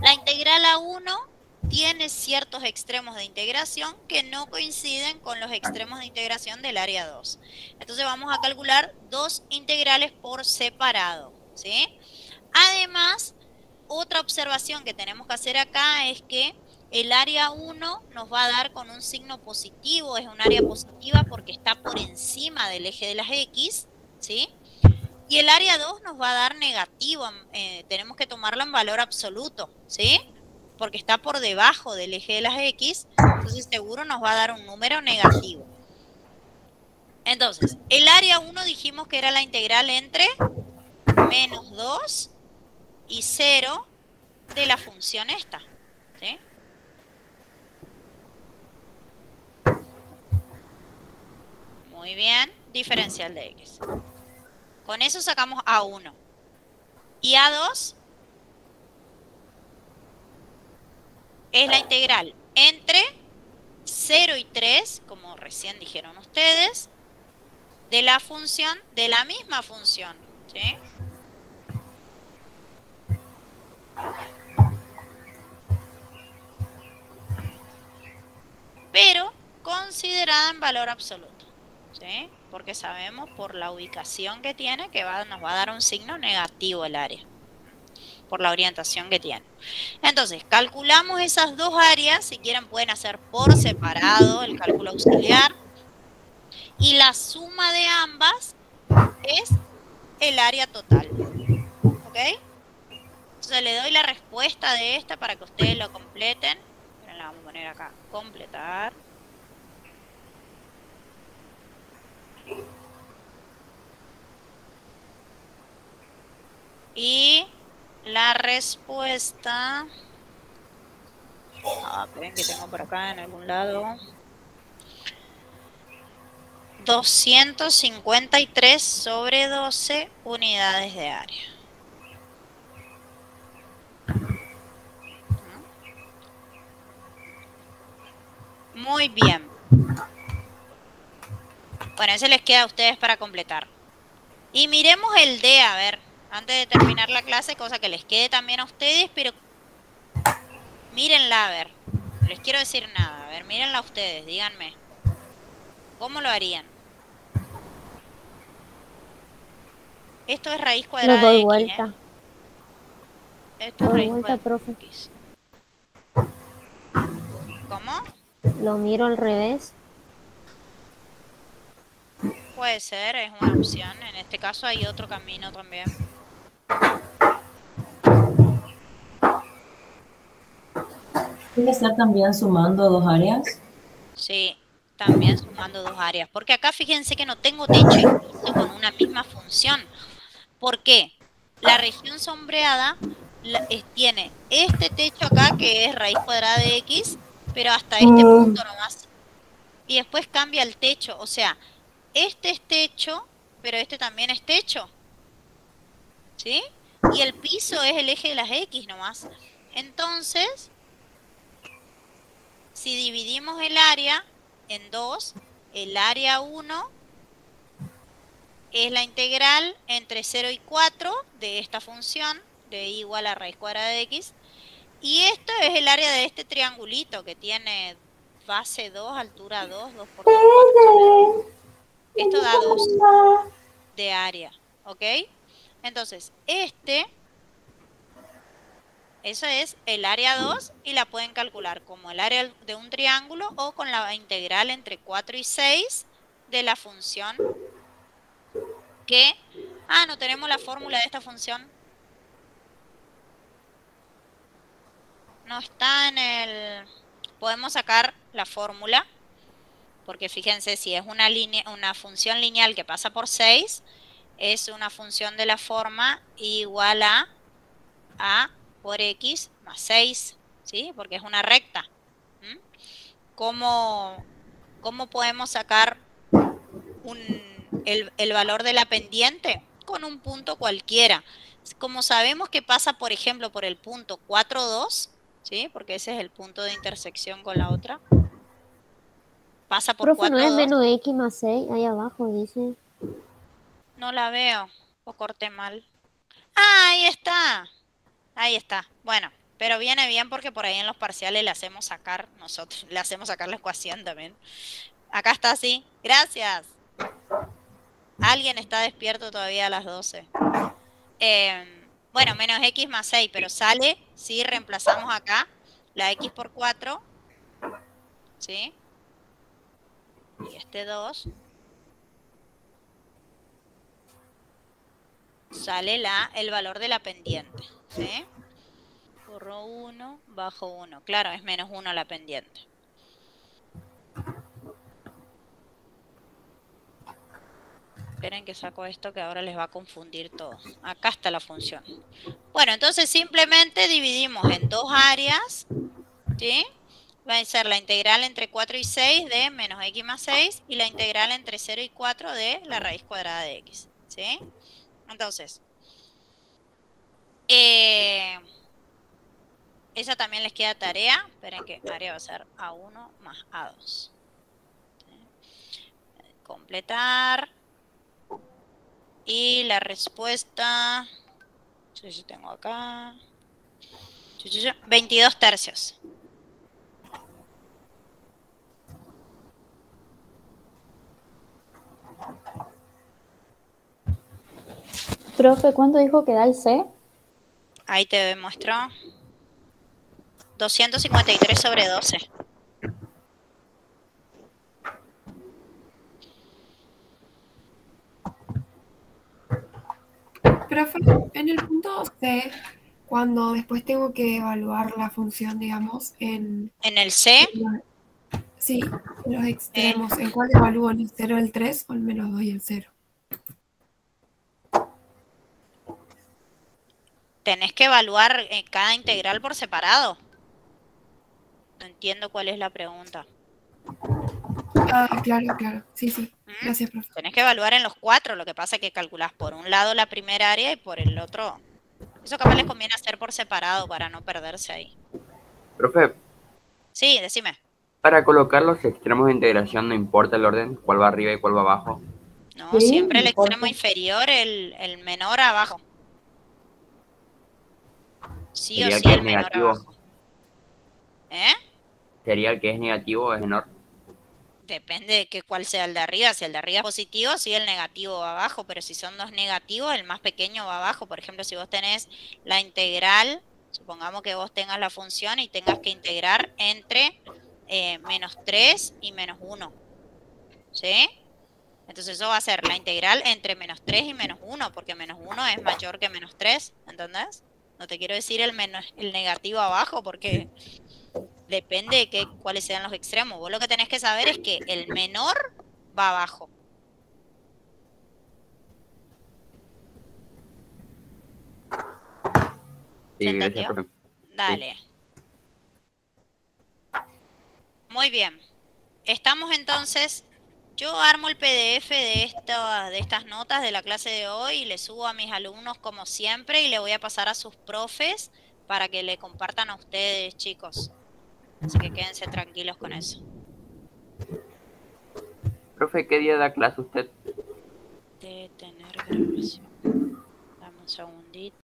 La integral A1 tiene ciertos extremos de integración que no coinciden con los extremos de integración del área 2. Entonces vamos a calcular dos integrales por separado, ¿sí? Además, otra observación que tenemos que hacer acá es que el área 1 nos va a dar con un signo positivo, es un área positiva porque está por encima del eje de las X, ¿sí? Y el área 2 nos va a dar negativo, tenemos que tomarlo en valor absoluto, ¿sí? Porque está por debajo del eje de las X, entonces seguro nos va a dar un número negativo. Entonces, el área 1 dijimos que era la integral entre -2 y 0 de la función esta, ¿sí? Muy bien, diferencial de X. Con eso sacamos A1. Y A2 es la integral entre 0 y 3, como recién dijeron ustedes, de la función, de la misma función, ¿sí? Pero considerada en valor absoluto, ¿sí? Porque sabemos por la ubicación que tiene que nos va a dar un signo negativo el área, por la orientación que tiene. Entonces, calculamos esas dos áreas, si quieren pueden hacer por separado el cálculo auxiliar, y la suma de ambas es el área total, ¿ok? Entonces le doy la respuesta de esta para que ustedes lo completen. La vamos a poner acá, completar. Y la respuesta... esperen que tengo por acá en algún lado. 253 sobre 12 unidades de área. Muy bien. Bueno, ese les queda a ustedes para completar. Y miremos el D, a ver, antes de terminar la clase, cosa que les quede también a ustedes, pero mírenla, a ver. No les quiero decir nada, a ver, mírenla ustedes, díganme. ¿Cómo lo harían? Esto es raíz Lo cuadrada doy de X, vuelta. Esto es Doy raíz vuelta, cuadrada profe. de X. ¿Cómo? Lo miro al revés. Puede ser, es una opción. En este caso hay otro camino también. ¿Puede ser también sumando dos áreas? Sí, también sumando dos áreas. Porque acá fíjense que no tengo techo y piso con una misma función. ¿Por qué? La región sombreada tiene este techo acá que es raíz cuadrada de X, pero hasta este punto nomás. Y después cambia el techo. O sea, este es techo, pero este también es techo. ¿Sí? Y el piso es el eje de las X nomás. Entonces, si dividimos el área en dos, el área 1 es la integral entre 0 y 4 de esta función, de y igual a raíz cuadrada de X. Y esto es el área de este triangulito que tiene base 2, altura 2, 2 por 2, 4 sobre 2. Esto da 2 de área, ¿ok? Entonces, eso es el área 2 y la pueden calcular como el área de un triángulo o con la integral entre 4 y 6 de la función que... no tenemos la fórmula de esta función. No está en el... Podemos sacar la fórmula, porque fíjense, si es una función lineal que pasa por 6, es una función de la forma igual a por X más 6, ¿sí? Porque es una recta. ¿Cómo podemos sacar el valor de la pendiente? Con un punto cualquiera. Como sabemos que pasa, por ejemplo, por el punto 4, 2, ¿sí? Porque ese es el punto de intersección con la otra. Pasa por Profe, 4, ¿no es 2. menos X más 6? Ahí abajo dice. No la veo. O corté mal. ¡Ah, ahí está! Ahí está. Bueno, pero viene bien porque por ahí en los parciales le hacemos sacar nosotros. Le hacemos sacar la ecuación también. Acá está así. Gracias. Alguien está despierto todavía a las 12. Bueno, menos X más 6, pero sale si reemplazamos acá la X por 4. ¿Sí? Y este 2. Sale el valor de la pendiente. ¿Sí? Borro 1, bajo 1. Claro, es menos 1 la pendiente. Esperen que saco esto que ahora les va a confundir todo. Acá está la función. Bueno, entonces simplemente dividimos en dos áreas, ¿sí? Va a ser la integral entre 4 y 6 de menos X más 6 y la integral entre 0 y 4 de la raíz cuadrada de X, ¿sí? Entonces, esa también les queda tarea. Esperen que área va a ser A1 más A2. ¿Sí? Completar. Y la respuesta, no sé si tengo acá, 22 tercios. Profe, ¿cuánto dijo que da el C? Ahí te demuestro. 253 sobre 12. Profe, en el punto C, cuando después tengo que evaluar la función, digamos, ¿En el C? Sí, en los extremos. ¿En cuál evalúo? ¿En el 0, el 3 o el -2 y el 0? tenés que evaluar cada integral por separado. No entiendo cuál es la pregunta. Ah, claro, claro. Sí, sí. Gracias, profe. Tenés que evaluar en los 4, lo que pasa es que calculás por un lado la primera área y por el otro. Eso capaz les conviene hacer por separado para no perderse ahí. Profe, Sí, decime. para colocar los extremos de integración no importa el orden, cuál va arriba y cuál va abajo. No, Sí, siempre el importa. extremo inferior, el menor abajo. Sí o Sería sí que es el menor negativo. abajo. ¿Eh? Sería el que es negativo o es menor. Depende de cuál sea el de arriba. Si el de arriba es positivo, sí el negativo va abajo, pero si son dos negativos, el más pequeño va abajo. Por ejemplo, si vos tenés la integral, supongamos que vos tengas la función y tengas que integrar entre menos 3 y menos 1. ¿Sí? Entonces eso va a ser la integral entre menos 3 y menos 1, porque menos 1 es mayor que menos 3, ¿entendés? No te quiero decir el negativo abajo, porque depende de cuáles sean los extremos. Vos lo que tenés que saber es que el menor va abajo. Sí, ¿Se gracias, entendió? profe. Dale. Muy bien. Estamos entonces, yo armo el PDF de estas notas de la clase de hoy y le subo a mis alumnos como siempre y le voy a pasar a sus profes para que le compartan a ustedes, chicos. Así que quédense tranquilos con eso. Profe, ¿qué día da clase usted? De tener grabación. Dame un segundito.